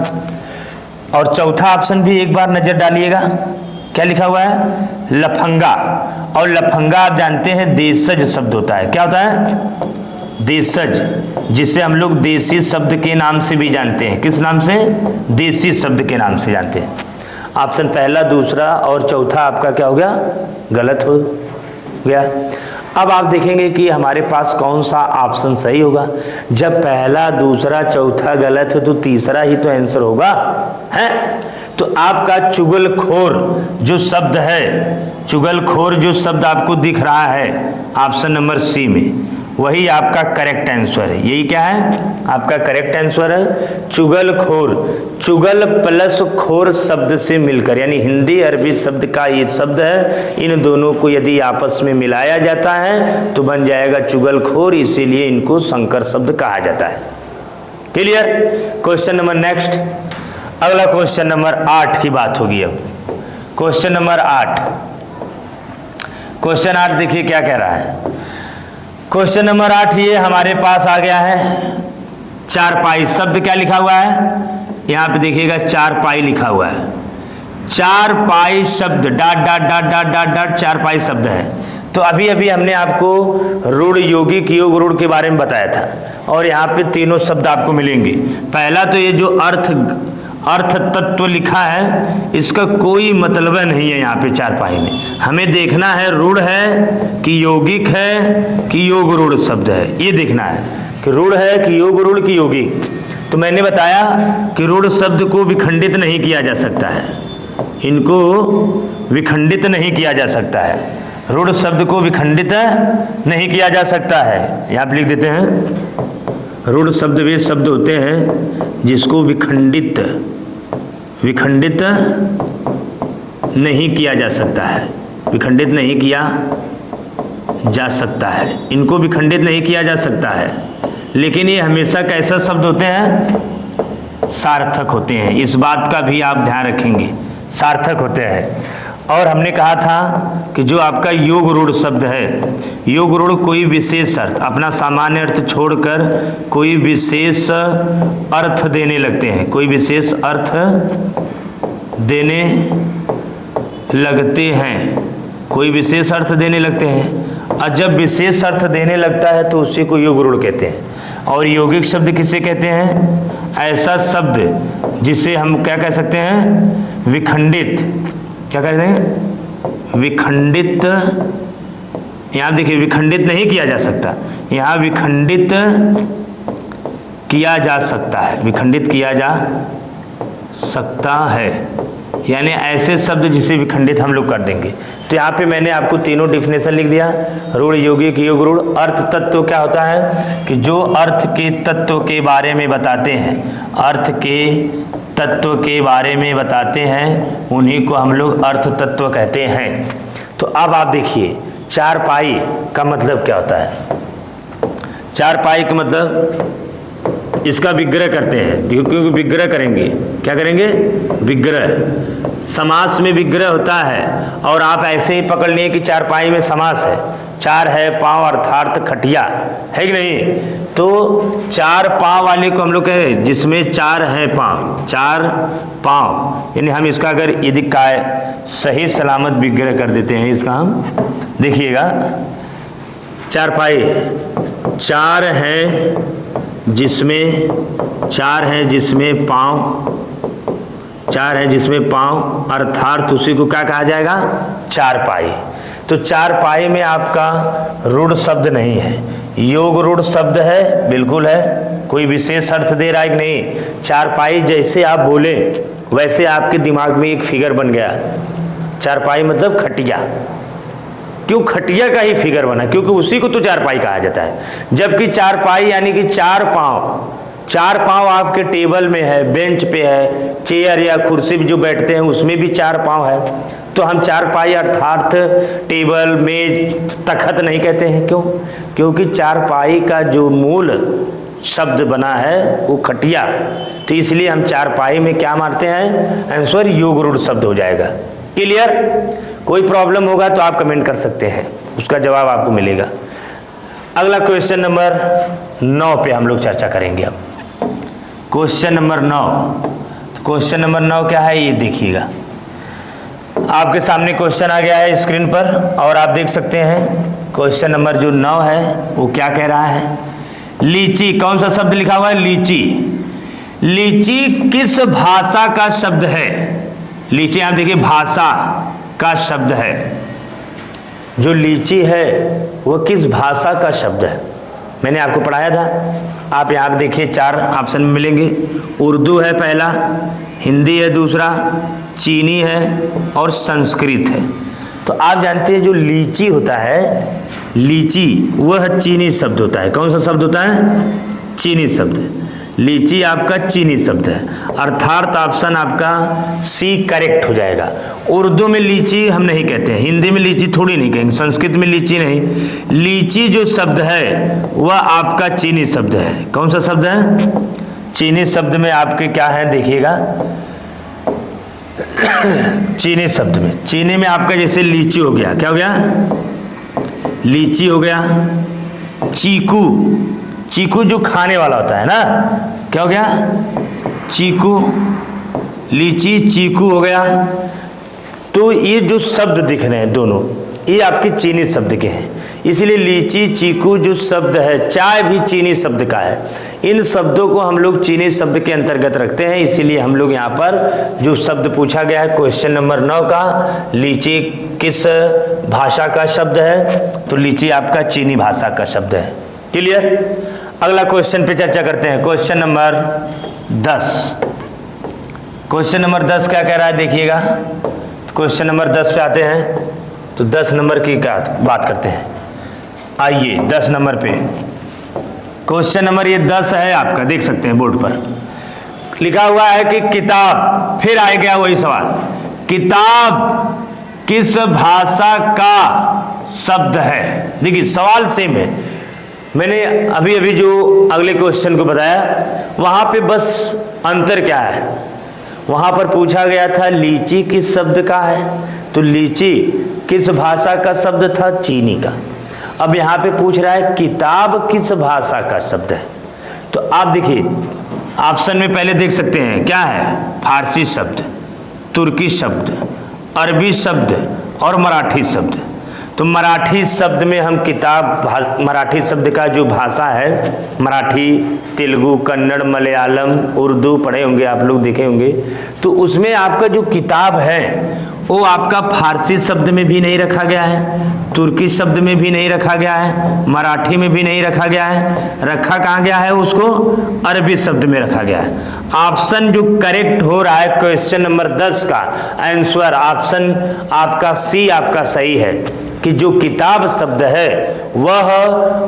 और चौथा ऑप्शन भी एक बार नजर डालिएगा, क्या लिखा हुआ है? लफंगा। और लफंगा आप जानते हैं देशज शब्द होता है। क्या होता है? देशज, जिसे हम लोग देसी शब्द के नाम से भी जानते हैं। किस नाम से? देसी शब्द के नाम से जानते हैं। ऑप्शन पहला, दूसरा और चौथा आपका क्या हो गया? गलत हो गया। अब आप देखेंगे कि हमारे पास कौन सा ऑप्शन सही होगा। जब पहला, दूसरा, चौथा गलत हो तो तीसरा ही तो आंसर होगा, है? तो आपका चुगलखोर जो शब्द है, चुगलखोर जो शब्द आपको दिख रहा है ऑप्शन नंबर सी में, वही आपका करेक्ट आंसर है। यही क्या है? आपका करेक्ट आंसर है चुगलखोर। चुगल प्लस खोर शब्द से मिलकर, यानी हिंदी अरबी शब्द का ये शब्द है, इन दोनों को यदि आपस में मिलाया जाता है तो बन जाएगा चुगलखोर, इसीलिए इनको संकर शब्द कहा जाता है। क्लियर? क्वेश्चन नंबर नेक्स्ट, अगला क्वेश्चन नंबर 8 की बात होगी। अब क्वेश्चन नंबर 8, क्वेश्चन 8 देखिए क्या कह रहा है। क्वेश्चन नंबर 8 ये हमारे पास आ गया है। चारपाई शब्द क्या लिखा हुआ है, यहाँ पे देखिएगा चारपाई लिखा हुआ है। चारपाई शब्द dot dot dot dot dot dot चारपाई शब्द है। तो अभी अभी हमने आपको रूढ़ यौगिक योग रूढ़ के बारे में बताया था और यहाँ पे तीनों शब्द आपको मिलेंगे। पहला तो ये जो अर्थ तत्व लिखा है इसका कोई मतलब नहीं है यहाँ पे चारपाई में। हमें देखना है रूढ़ है कि यौगिक है कि योग रूढ़ शब्द है, ये देखना है कि रूढ़ है कि योग रूढ़ की यौगिक। तो मैंने बताया कि रूढ़ शब्द को विखंडित नहीं किया जा सकता है, इनको विखंडित नहीं किया जा सकता है, रूढ़ शब्द को विखंडित नहीं किया जा सकता है। यहाँ पे लिख देते हैं रूढ़ शब्द वे शब्द होते हैं जिसको विखंडित नहीं किया जा सकता है, विखंडित नहीं किया जा सकता है, इनको विखंडित नहीं किया जा सकता है। लेकिन ये हमेशा कैसा शब्द होते हैं, सार्थक होते हैं, इस बात का भी आप ध्यान रखेंगे, सार्थक होते हैं। और हमने कहा था कि जो आपका योग रूढ़ शब्द है, योग रूढ़ कोई विशेष अर्थ, अपना सामान्य अर्थ छोड़कर कोई विशेष अर्थ देने लगते हैं, कोई विशेष अर्थ देने लगते हैं, कोई विशेष अर्थ देने लगते हैं। और जब विशेष अर्थ देने लगता है तो उसी को योग रूढ़ कहते हैं। और यौगिक शब्द किसे कहते हैं, ऐसा शब्द जिसे हम क्या कह सकते हैं, विखंडित, क्या कहते हैं, विखंडित। यहाँ देखिए विखंडित नहीं किया जा सकता, यहाँ विखंडित किया जा सकता है, विखंडित किया जा सकता है, यानी ऐसे शब्द जिसे विखंडित हम लोग कर देंगे। तो यहाँ पे मैंने आपको तीनों डिफिनेशन लिख दिया, रूढ़ यौगिक योग रूढ़। अर्थ तत्व क्या होता है कि जो अर्थ के तत्व के बारे में बताते हैं, अर्थ के तत्व के बारे में बताते हैं, उन्हीं को हम लोग अर्थ तत्व कहते हैं। तो अब आप देखिए चारपाई का मतलब क्या होता है। चारपाई का मतलब इसका विग्रह करते हैं, क्योंकि विग्रह करेंगे, क्या करेंगे, विग्रह। समास में विग्रह होता है और आप ऐसे ही पकड़ लिए कि चारपाई में समास है, चार है पांव अर्थात खटिया, है कि नहीं। तो चार पांव वाले को हम लोग कहें जिसमें चार है पांव, चार पांव, यानी हम इसका अगर यदि काय सही सलामत विग्रह कर देते हैं इसका, हम देखिएगा चारपाई चार है जिसमें, चार है जिसमें पांव, चार है जिसमें पांव अर्थात उसी को क्या कहा जाएगा, चारपाई। तो चारपाई में आपका रूढ़ शब्द नहीं है, योग रूढ़ शब्द है, बिल्कुल है, कोई विशेष अर्थ दे रहा है कि नहीं। चारपाई जैसे आप बोले वैसे आपके दिमाग में एक फिगर बन गया, चारपाई मतलब खटिया। क्यों खटिया का ही फिगर बना, क्योंकि उसी को तो चारपाई कहा जाता है। जबकि चारपाई यानी कि चार पांव, चार पांव आपके टेबल में है, बेंच पे है, चेयर या कुर्सी पे जो बैठते हैं उसमें भी चार पांव है। तो हम चारपाई अर्थात टेबल मेज तखत नहीं कहते हैं। क्यों, क्योंकि चारपाई का जो मूल शब्द बना है वो खटिया, तो इसलिए हम चारपाई में क्या मारते हैं, आंसर योग रूढ़ शब्द हो जाएगा। क्लियर। कोई प्रॉब्लम होगा तो आप कमेंट कर सकते हैं, उसका जवाब आपको मिलेगा। अगला क्वेश्चन नंबर 9 पे हम लोग चर्चा करेंगे। अब क्वेश्चन नंबर 9, क्वेश्चन नंबर 9 क्या है ये देखिएगा, आपके सामने क्वेश्चन आ गया है स्क्रीन पर और आप देख सकते हैं। क्वेश्चन नंबर जो 9 है वो क्या कह रहा है, लीची, कौन सा शब्द लिखा हुआ है, लीची। लीची किस भाषा का शब्द है, लीची आप देखिए भाषा का शब्द है, जो लीची है वो किस भाषा का शब्द है। मैंने आपको पढ़ाया था, आप यहाँ पे देखिए 4 ऑप्शन मिलेंगे, उर्दू है पहला, हिंदी है दूसरा, चीनी है और संस्कृत है। तो आप जानते हैं जो लीची होता है, लीची वह चीनी शब्द होता है। कौन सा शब्द होता है, चीनी शब्द। लीची आपका चीनी शब्द है, अर्थात ऑप्शन आपका सी करेक्ट हो जाएगा। उर्दू में लीची हम नहीं कहते हैं, हिंदी में लीची थोड़ी नहीं कहेंगे, संस्कृत में लीची नहीं। लीची जो शब्द है वह आपका चीनी शब्द है। कौन सा शब्द है, चीनी शब्द में आपके क्या है देखिएगा, चीनी शब्द में, चीनी में आपका जैसे लीची हो गया, क्या हो गया, लीची हो गया, चीकू, चीकू जो खाने वाला होता है ना, क्या हो गया, चीकू, लीची, चीकू हो गया। तो ये जो शब्द दिख रहे हैं दोनों, ये आपके चीनी शब्द के हैं, इसलिए लीची, चीकू जो शब्द है, चाय भी चीनी शब्द का है। इन शब्दों को हम लोग चीनी शब्द के अंतर्गत रखते हैं, इसीलिए हम लोग यहाँ पर जो शब्द पूछा गया है क्वेश्चन नंबर 9 का, लीची किस भाषा का शब्द है, तो लीची आपका चीनी भाषा का शब्द है। क्लियर। अगला क्वेश्चन पे चर्चा करते हैं, क्वेश्चन नंबर 10। क्वेश्चन नंबर 10 क्या कह रहा है देखिएगा। क्वेश्चन नंबर 10 पे आते हैं, तो 10 नंबर की क्या बात करते हैं। आइए 10 नंबर पे, क्वेश्चन नंबर ये 10 है आपका, देख सकते हैं बोर्ड पर लिखा हुआ है कि किताब, फिर आ गया वही सवाल, किताब किस भाषा का शब्द है। देखिए सवाल सेम है, मैंने अभी अभी जो अगले क्वेश्चन को बताया वहां पे बस अंतर क्या है, वहां पर पूछा गया था लीची किस शब्द का है, तो लीची किस भाषा का शब्द था, चीनी का। अब यहाँ पे पूछ रहा है किताब किस भाषा का शब्द है। तो आप देखिए ऑप्शन में पहले देख सकते हैं क्या है, फारसी शब्द, तुर्की शब्द, अरबी शब्द और मराठी शब्द। तो मराठी शब्द में हम किताब, मराठी शब्द का जो भाषा है, मराठी, तेलुगु, कन्नड़, मलयालम, उर्दू पढ़े होंगे आप लोग, देखे होंगे, तो उसमें आपका जो किताब है वो आपका फारसी शब्द में भी नहीं रखा गया है, तुर्की शब्द में भी नहीं रखा गया है, मराठी में भी नहीं रखा गया है, रखा कहाँ गया है उसको, अरबी शब्द में रखा गया है। ऑप्शन जो करेक्ट हो रहा है क्वेश्चन नंबर 10 का आंसर, ऑप्शन आपका सी आपका सही है कि जो किताब शब्द है वह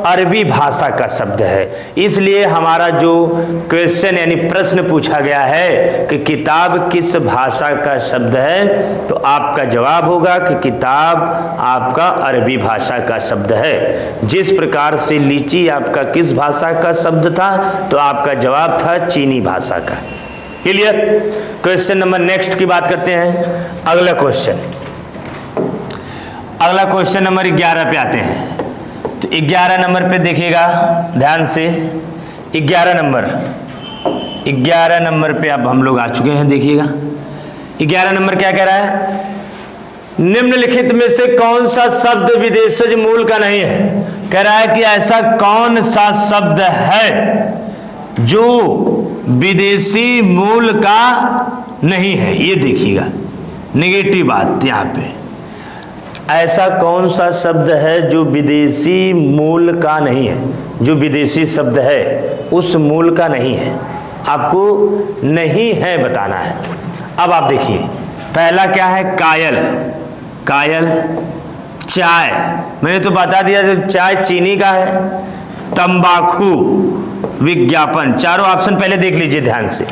अरबी भाषा का शब्द है। इसलिए हमारा जो क्वेश्चन यानी प्रश्न पूछा गया है कि किताब किस भाषा का शब्द है, तो आपका जवाब होगा कि किताब आपका अरबी भाषा का शब्द है। जिस प्रकार से लीची आपका किस भाषा का शब्द था, तो आपका जवाब था चीनी भाषा का। क्लियर। क्वेश्चन नंबर नेक्स्ट की बात करते हैं, अगला क्वेश्चन। अगला क्वेश्चन नंबर 11 पे आते हैं। तो 11 नंबर पे देखिएगा ध्यान से, 11 नंबर पे अब हम लोग आ चुके हैं। देखिएगा 11 नंबर क्या कह रहा है, निम्नलिखित में से कौन सा शब्द विदेशज मूल का नहीं है। कह रहा है कि ऐसा कौन सा शब्द है जो विदेशी मूल का नहीं है। ये देखिएगा नेगेटिव बात यहाँ पे, ऐसा कौन सा शब्द है जो विदेशी मूल का नहीं है, जो विदेशी शब्द है उस मूल का नहीं है, आपको नहीं है बताना है। अब आप देखिए पहला क्या है, कायल, कायल, चाय, मैंने तो बता दिया जो चाय चीनी का है, तंबाकू, विज्ञापन। चारों ऑप्शन पहले देख लीजिए ध्यान से,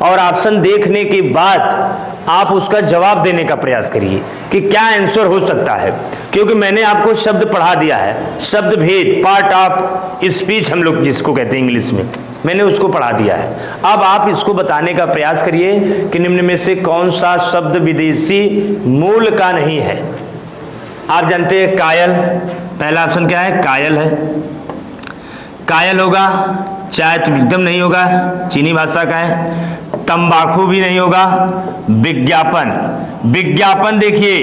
और ऑप्शन देखने के बाद आप उसका जवाब देने का प्रयास करिए कि क्या आंसर हो सकता है, क्योंकि मैंने आपको शब्द पढ़ा दिया है, शब्द भेद, पार्ट ऑफ स्पीच हम लोग जिसको कहते हैं इंग्लिश में, मैंने उसको पढ़ा दिया है। अब आप इसको बताने का प्रयास करिए कि निम्न में से कौन सा शब्द विदेशी मूल का नहीं है। आप जानते हैं कायल, पहला ऑप्शन क्या है, कायल है, कायल होगा। चाय तो एकदम नहीं होगा, चीनी भाषा का है। तंबाकू भी नहीं होगा। विज्ञापन, विज्ञापन देखिए,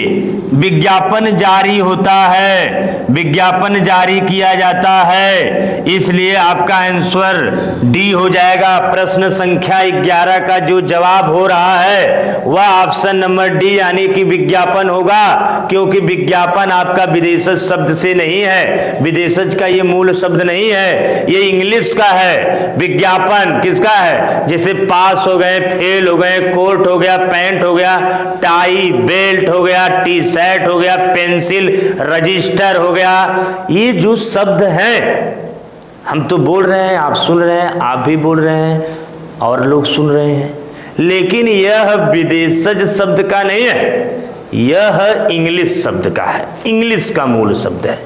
विज्ञापन जारी होता है, विज्ञापन जारी किया जाता है, इसलिए आपका आंसर डी हो जाएगा। प्रश्न संख्या 11 का जो जवाब हो रहा है वह ऑप्शन नंबर डी यानी कि विज्ञापन होगा, क्योंकि विज्ञापन आपका विदेशज शब्द से नहीं है, विदेशज का ये मूल शब्द नहीं है, ये इंग्लिश का है। विज्ञापन किसका है, जैसे पास हो गए, फेल हो गए, कोट हो गया, पैंट हो गया, टाई, बेल्ट हो गया, टी शर्ट हो गया, पेंसिल, रजिस्टर हो गया। ये जो शब्द हैं हम तो बोल रहे हैं, आप सुन रहे हैं, आप भी बोल रहे हैं और लोग सुन रहे हैं, लेकिन यह विदेशज शब्द का नहीं है, यह इंग्लिश शब्द का है, इंग्लिश का मूल शब्द है।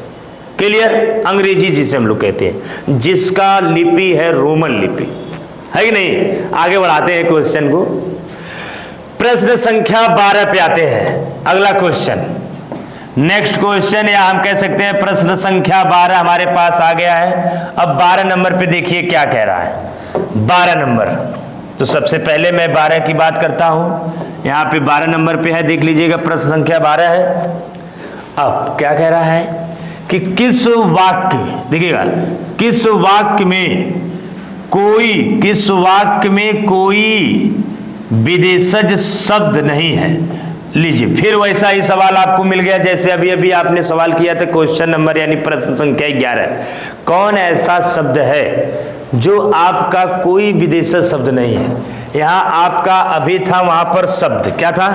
क्लियर। अंग्रेजी जिसे हम लोग कहते हैं, जिसका लिपि है रोमन लिपि, है कि नहीं। आगे बढ़ाते हैं क्वेश्चन को, प्रश्न संख्या 12 पे आते हैं। अगला क्वेश्चन, नेक्स्ट क्वेश्चन, या हम कह सकते हैं प्रश्न संख्या 12 हमारे पास आ गया है। अब 12 नंबर पे देखिए क्या कह रहा है। 12 नंबर, तो सबसे पहले मैं 12 की बात करता हूं। यहाँ पे 12 नंबर पे है, देख लीजिएगा, प्रश्न संख्या 12 है। अब क्या कह रहा है कि किस वाक्य, देखिएगा, किस वाक्य में कोई विदेशज शब्द नहीं है। लीजिए, फिर वैसा ही सवाल आपको मिल गया जैसे अभी अभी आपने सवाल किया था, क्वेश्चन नंबर यानी प्रश्न संख्या 11। कौन ऐसा शब्द है जो आपका कोई विदेशज शब्द नहीं है। यहां आपका अभी था, वहां पर शब्द क्या था,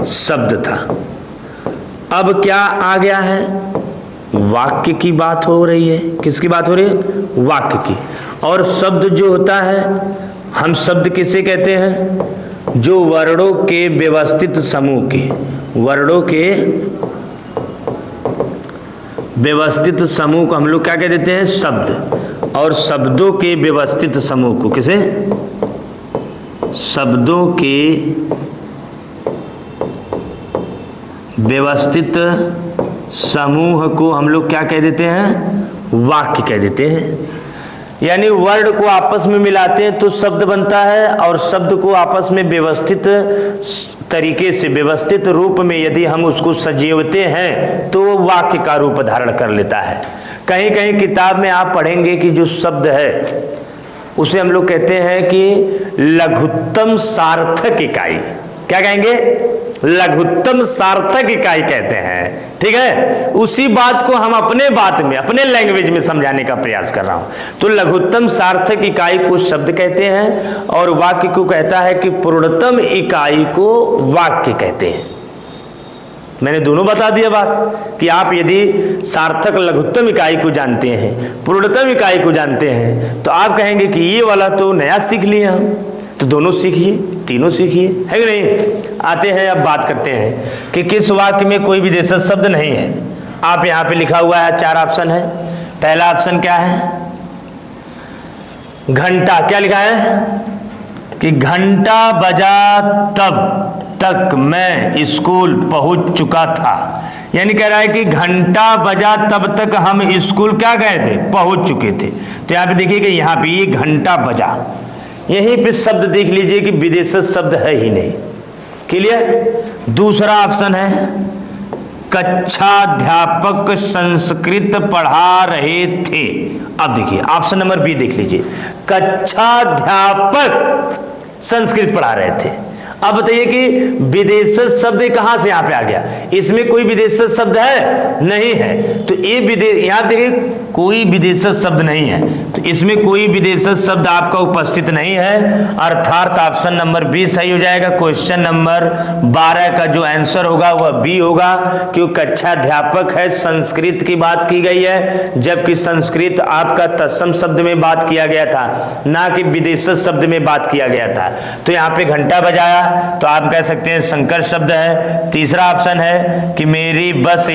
शब्द था। अब क्या आ गया है, वाक्य की बात हो रही है। किसकी बात हो रही है, वाक्य की। और शब्द जो होता है, हम शब्द किसे कहते हैं, जो वर्णों के व्यवस्थित समूह के, वर्णों के व्यवस्थित समूह को हम लोग क्या कह देते हैं, शब्द। और शब्दों के व्यवस्थित समूह को किसे, शब्दों के व्यवस्थित समूह को हम लोग क्या कह देते हैं, वाक्य कह देते हैं। यानी वर्ण को आपस में मिलाते हैं तो शब्द बनता है, और शब्द को आपस में व्यवस्थित तरीके से, व्यवस्थित रूप में यदि हम उसको सजीवते हैं तो वाक्य का रूप धारण कर लेता है। कहीं कहीं किताब में आप पढ़ेंगे कि जो शब्द है उसे हम लोग कहते हैं कि लघुत्तम सार्थक इकाई। क्या कहेंगे, लघुत्तम सार्थक इकाई कहते हैं। ठीक है, उसी बात को हम अपने बात में, अपने लैंग्वेज में समझाने का प्रयास कर रहा हूं। तो लघुत्तम सार्थक इकाई को शब्द कहते हैं, और वाक्य को कहता है कि पूर्णतम इकाई को वाक्य कहते हैं। मैंने दोनों बता दिया बात कि आप यदि सार्थक लघुत्तम इकाई को जानते हैं, पूर्णतम इकाई को जानते हैं, तो आप कहेंगे कि ये वाला तो नया सीख लिया हम, तो दोनों सीखिए, तीनों सीखिए, है कि नहीं। आते हैं, अब बात करते हैं कि किस वाक्य में कोई विदेशज शब्द नहीं है। आप यहाँ पे लिखा हुआ है, 4 ऑप्शन है। पहला ऑप्शन क्या है, घंटा। क्या लिखा है कि घंटा बजा तब तक मैं स्कूल पहुंच चुका था। यानी कह रहा है कि घंटा बजा तब तक हम स्कूल क्या गए थे, पहुंच चुके थे। तो यहाँ पे देखिए कि यहाँ पे ये घंटा बजा, यहीं पे शब्द देख लीजिए कि विदेशज शब्द है ही नहीं। क्लियर। दूसरा ऑप्शन है, कक्षाध्यापक संस्कृत पढ़ा रहे थे। अब देखिए ऑप्शन नंबर बी देख लीजिए, कक्षाध्यापक संस्कृत पढ़ा रहे थे। अब बताइए कि विदेशज शब्द कहां से यहां पे आ गया, इसमें कोई विदेशज शब्द है नहीं है। तो ये विदेश, यहां देखिए कोई विदेशज शब्द नहीं है, तो इसमें कोई विदेशज शब्द आपका उपस्थित नहीं है, अर्थात ऑप्शन नंबर बी सही हो जाएगा। क्वेश्चन नंबर 12 का जो आंसर होगा वह बी होगा, क्योंकि कक्षाध्यापक है, संस्कृत की बात की गई है, जबकि संस्कृत आपका तत्सम शब्द में बात किया गया था, ना कि विदेशज शब्द में बात किया गया था। तो यहाँ पे घंटा बजाया तो आप कह सकते हैं संकर शब्द है। तीसरा ऑप्शन है कि मेरी बस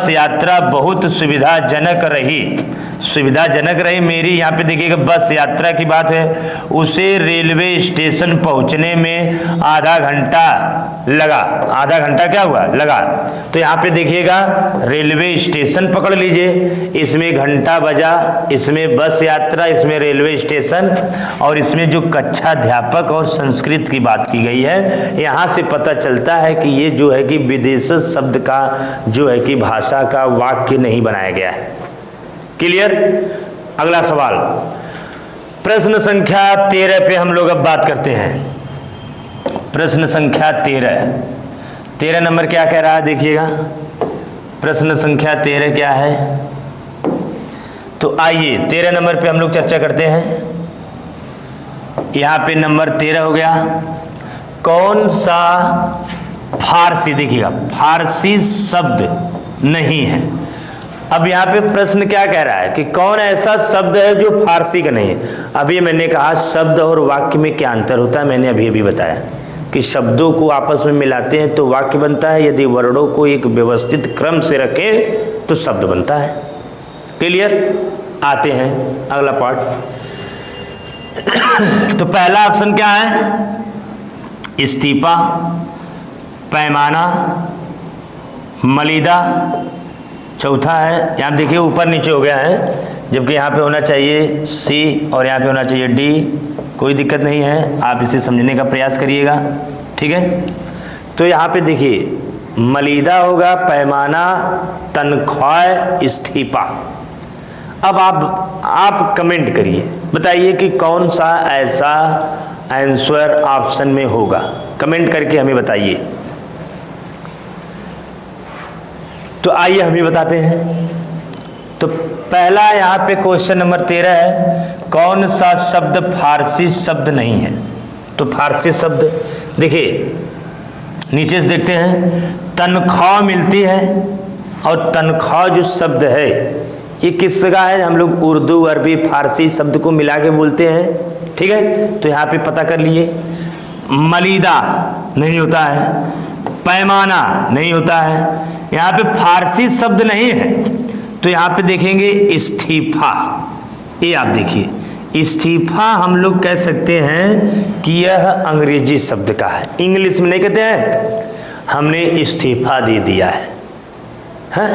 यात्रा बहुत सुविधाजनक रही। सुविधाजनक रही मेरी, यहाँ पे देखिएगा बस यात्रा की बात है, उसे रेलवे स्टेशन पहुंचने में आधा घंटा लगा। आधा घंटा क्या हुआ, लगा। तो यहाँ पे देखिएगा रेलवे स्टेशन पकड़ लीजिए, इसमें घंटा बजा, इसमें बस यात्रा, इसमें रेलवे स्टेशन, और इसमें जो कक्षाध्यापक और संस्कृत की बात की गई है। यहाँ से पता चलता है कि ये जो है कि विदेशज शब्द का जो है कि भाषा का वाक्य नहीं बनाया गया है। क्लियर। अगला सवाल, प्रश्न संख्या 13 पे हम लोग अब बात करते हैं। प्रश्न संख्या 13 नंबर क्या कह रहा है, देखिएगा प्रश्न संख्या 13 क्या है। तो आइए 13 नंबर पे हम लोग चर्चा करते हैं। यहाँ पे नंबर 13 हो गया, कौन सा फारसी, देखिएगा फारसी शब्द नहीं है। अब यहाँ पे प्रश्न क्या कह रहा है कि कौन ऐसा शब्द है जो फारसी का नहीं है। अभी मैंने कहा शब्द और वाक्य में क्या अंतर होता है, मैंने अभी बताया कि शब्दों को आपस में मिलाते हैं तो वाक्य बनता है, यदि वर्णों को एक व्यवस्थित क्रम से रखें तो शब्द बनता है। क्लियर। आते हैं अगला पार्ट। तो पहला ऑप्शन क्या है, इस्तीफा। पैमाना, मलीदा। चौथा है, यहाँ देखिए ऊपर नीचे हो गया है, जबकि यहाँ पे होना चाहिए सी और यहाँ पे होना चाहिए डी। कोई दिक्कत नहीं है, आप इसे समझने का प्रयास करिएगा, ठीक है। तो यहाँ पे देखिए मलीदा होगा, पैमाना, तनख्वाह, इस्तीफा। अब आप कमेंट करिए, बताइए कि कौन सा ऐसा आंसर ऑप्शन में होगा। कमेंट करके हमें बताइए। तो आइए हम ही बताते हैं। तो पहला यहाँ पे क्वेश्चन नंबर 13 है, कौन सा शब्द फारसी शब्द नहीं है। तो फारसी शब्द देखिए नीचे से देखते हैं, तनख्वाह मिलती है, और तनख्वाह जो शब्द है ये किसका है, हम लोग उर्दू, अरबी, फारसी शब्द को मिला के बोलते हैं, ठीक है। तो यहाँ पे पता कर लिए। मलीदा नहीं होता है, पैमाना नहीं होता है, यहाँ पे फारसी शब्द नहीं है। तो यहाँ पे देखेंगे इस्तीफा, ये आप देखिए इस्तीफा हम लोग कह सकते हैं कि यह अंग्रेजी शब्द का है, इंग्लिश में नहीं कहते हैं। हमने इस्तीफा दे दिया है,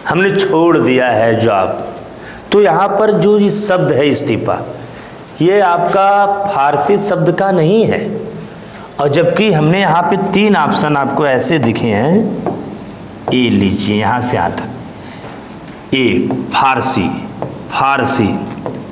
हमने छोड़ दिया है जॉब। तो यहाँ पर जो ये शब्द है इस्तीफा, ये आपका फारसी शब्द का नहीं है। और जबकि हमने यहाँ पे 3 ऑप्शन आपको ऐसे दिखे हैं, ये लीजिए यहाँ से यहाँ तक, ये फारसी फारसी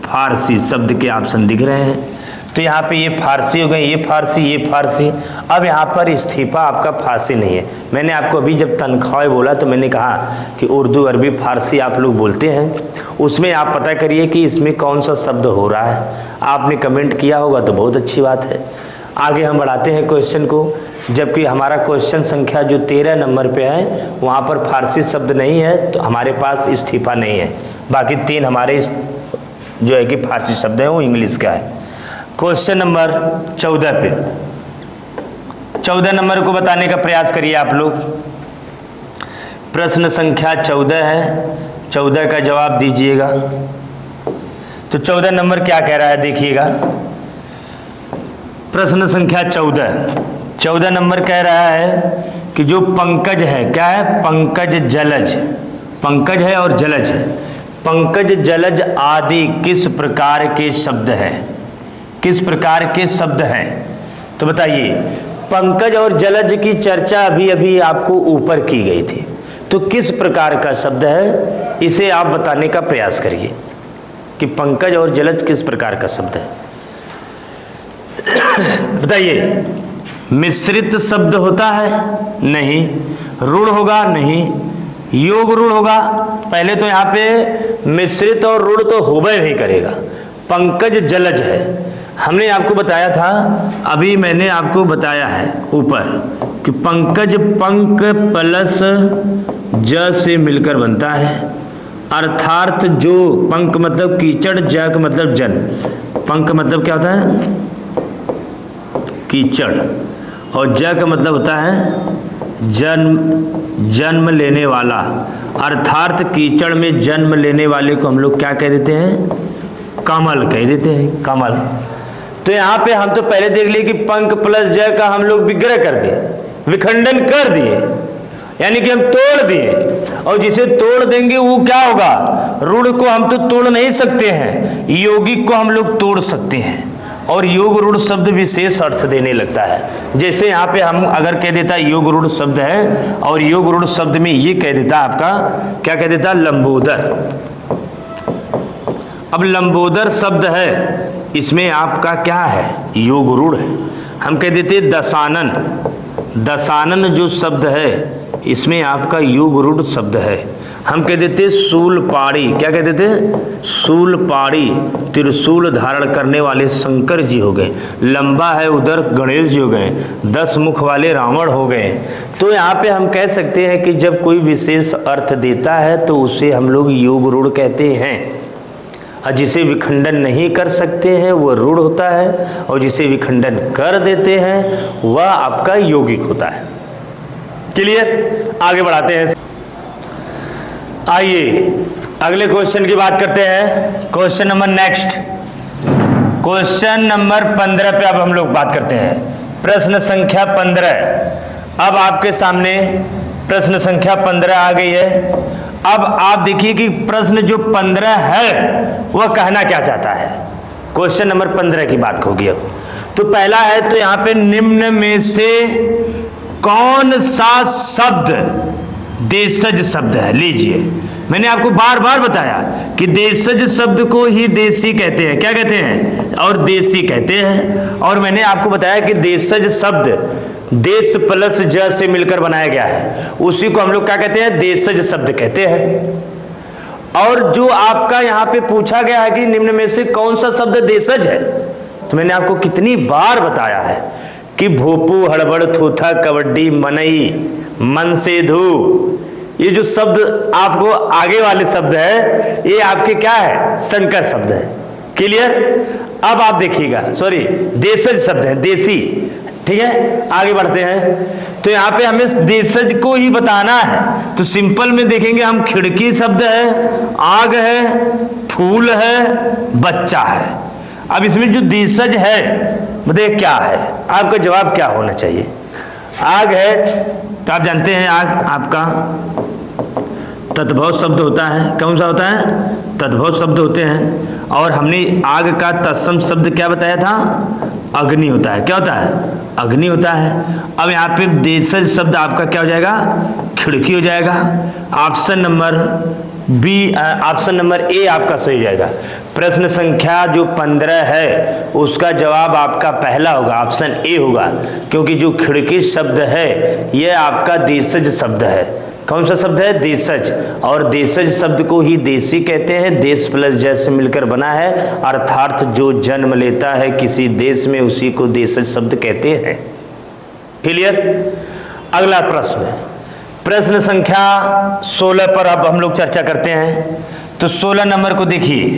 फारसी शब्द के ऑप्शन दिख रहे हैं। तो यहाँ पे ये फारसी हो गए, ये फारसी, ये फारसी। अब यहाँ पर इस्तीफा आपका फारसी नहीं है। मैंने आपको अभी जब तनख्वाह बोला तो मैंने कहा कि उर्दू, अरबी, फारसी आप लोग बोलते हैं, उसमें आप पता करिए कि इसमें कौन सा शब्द हो रहा है। आपने कमेंट किया होगा तो बहुत अच्छी बात है। आगे हम बढ़ाते हैं क्वेश्चन को, जबकि हमारा क्वेश्चन संख्या जो 13 नंबर पे है वहाँ पर फारसी शब्द नहीं है, तो हमारे पास इस्तीफा नहीं है। बाकी 3 हमारे जो है कि फारसी शब्द है, वो इंग्लिश का है। क्वेश्चन नंबर 14 पे, 14 नंबर को बताने का प्रयास करिए आप लोग। प्रश्न संख्या 14 है, 14 का जवाब दीजिएगा। तो 14 नंबर क्या कह रहा है देखिएगा। प्रश्न संख्या 14 नंबर कह रहा है कि जो पंकज है, क्या है, पंकज जलज, पंकज है और जलज है। पंकज जलज आदि किस प्रकार के शब्द हैं, किस प्रकार के शब्द हैं। तो बताइए, पंकज और जलज की चर्चा अभी अभी आपको ऊपर की गई थी, तो किस प्रकार का शब्द है, इसे आप बताने का प्रयास करिए कि पंकज और जलज किस प्रकार का शब्द है। बताइए, मिश्रित शब्द होता है, नहीं। रूढ़ होगा, नहीं। योग रूढ़ होगा, पहले तो यहाँ पे मिश्रित और रूढ़ तो होबे नहीं करेगा। पंकज जलज है, हमने आपको बताया था, अभी मैंने आपको बताया है ऊपर कि पंकज पंक प्लस ज से मिलकर बनता है, अर्थात जो पंक मतलब कीचड़, ज का मतलब जन। पंक मतलब क्या होता है, कीचड़, और ज का मतलब होता है जन्म लेने वाला, अर्थात कीचड़ में जन्म लेने वाले को हम लोग क्या कह देते हैं, कमल कह देते हैं, कमल। तो यहाँ पे हम तो पहले देख लिए कि पंक प्लस ज का हम लोग विग्रह कर दिए, विखंडन कर दिए, यानी कि हम तोड़ दिए। और जिसे तोड़ देंगे वो क्या होगा, रूढ़ को हम तो तोड़ नहीं सकते हैं, यौगिक को हम लोग तोड़ सकते हैं। और योग रूढ़ शब्द विशेष अर्थ देने लगता है। जैसे यहाँ पे हम अगर कह देता योग रूढ़ शब्द है, और योग रूढ़ शब्द में ये कह देता आपका, क्या कह देता, लंबोदर। अब लंबोदर शब्द है, इसमें आपका क्या है, योग रूढ़ है। हम कह देते दशानन, दशानन जो शब्द है इसमें आपका योग रूढ़ शब्द है। हम कह देते शूलपाणी, क्या कह देते, शूलपाणी, त्रिशूल धारण करने वाले शंकर जी हो गए। लंबा है उधर गणेश जी हो गए, 10 मुख वाले रावण हो गए। तो यहाँ पे हम कह सकते हैं कि जब कोई विशेष अर्थ देता है तो उसे हम लोग योग रूढ़ कहते हैं, और जिसे विखंडन नहीं कर सकते हैं वह रूढ़ होता है, और जिसे विखंडन कर देते हैं वह आपका यौगिक होता है। क्लियर, आगे बढ़ाते हैं। आइए अगले क्वेश्चन की बात करते हैं। Question number next, question number 15 पे अब हम लोग बात करते हैं। प्रश्न संख्या 15, अब आपके सामने प्रश्न संख्या 15 आ गई है। अब आप देखिए कि प्रश्न जो 15 है वह कहना क्या चाहता है। क्वेश्चन नंबर 15 की बात होगी। अब तो पहला है, तो यहां पे निम्न में से कौन सा शब्द देशज शब्द है। लीजिए, मैंने आपको बार बार बताया कि देशज शब्द को ही देसी कहते हैं। क्या कहते हैं? और देसी कहते हैं। और मैंने आपको बताया कि देशज शब्द देश प्लस ज से मिलकर बनाया गया है, उसी को हम लोग क्या कहते हैं? देशज शब्द कहते हैं। और जो आपका यहाँ पे पूछा गया है कि निम्न में से कौन सा शब्द देशज है, तो मैंने आपको कितनी बार बताया है कि भोपू, हड़बड़, थूथा, कबड्डी, मनई, मन से धू, ये जो शब्द आपको आगे वाले शब्द है ये आपके क्या है? संकर शब्द है। क्लियर? अब आप देखिएगा, सॉरी, देशज शब्द है, देसी। ठीक है, आगे बढ़ते हैं। तो यहाँ पे हमें देशज को ही बताना है। तो सिंपल में देखेंगे हम, खिड़की शब्द है, आग है, फूल है, बच्चा है। अब इसमें जो देशज है बताइए क्या है? आपका जवाब क्या होना चाहिए? आग है, तो आप जानते हैं आग आपका तद्भव शब्द होता है। कौन सा होता है? तद्भव शब्द होते हैं। और हमने आग का तत्सम शब्द क्या बताया था? अग्नि होता है। क्या होता है? अग्नि होता है। अब यहाँ पे देशज शब्द आपका क्या हो जाएगा? खिड़की हो जाएगा। Option number B, option number A आपका सही हो जाएगा। प्रश्न संख्या जो 15 है उसका जवाब आपका पहला होगा, ऑप्शन ए होगा, क्योंकि जो खिड़की शब्द है यह आपका देशज शब्द है। कौन सा शब्द है? देशज। और देशज शब्द को ही देसी कहते हैं। देश प्लस जैसे मिलकर बना है, अर्थात जो जन्म लेता है किसी देश में उसी को देशज शब्द कहते हैं। क्लियर? अगला प्रश्न, प्रश्न संख्या 16 पर अब हम लोग चर्चा करते हैं। तो 16 नंबर को देखिए,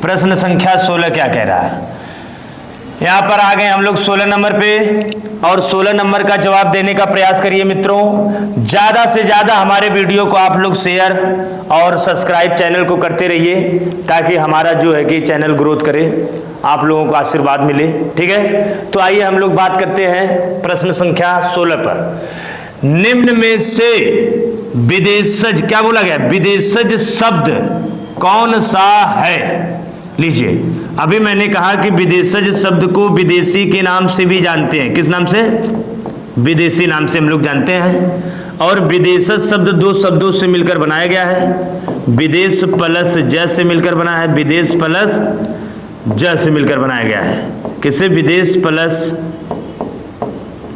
प्रश्न संख्या 16 क्या कह रहा है। यहाँ पर आ गए हम लोग 16 नंबर पे, और 16 नंबर का जवाब देने का प्रयास करिए मित्रों। ज्यादा से ज्यादा हमारे वीडियो को आप लोग शेयर और सब्सक्राइब चैनल को करते रहिए, ताकि हमारा जो है कि चैनल ग्रोथ करे, आप लोगों को आशीर्वाद मिले। ठीक है, तो आइए हम लोग बात करते हैं प्रश्न संख्या 16 पर। निम्न में से विदेशज, क्या बोला गया? विदेशज शब्द कौन सा है? लीजिए, अभी मैंने कहा कि विदेशज शब्द को विदेशी के नाम से भी जानते हैं। किस नाम से? विदेशी नाम से हम लोग जानते हैं। और विदेशज शब्द दो शब्दों से मिलकर बनाया गया है। विदेश प्लस ज से मिलकर बना है। विदेश प्लस ज से मिलकर बनाया गया है। किसे? विदेश प्लस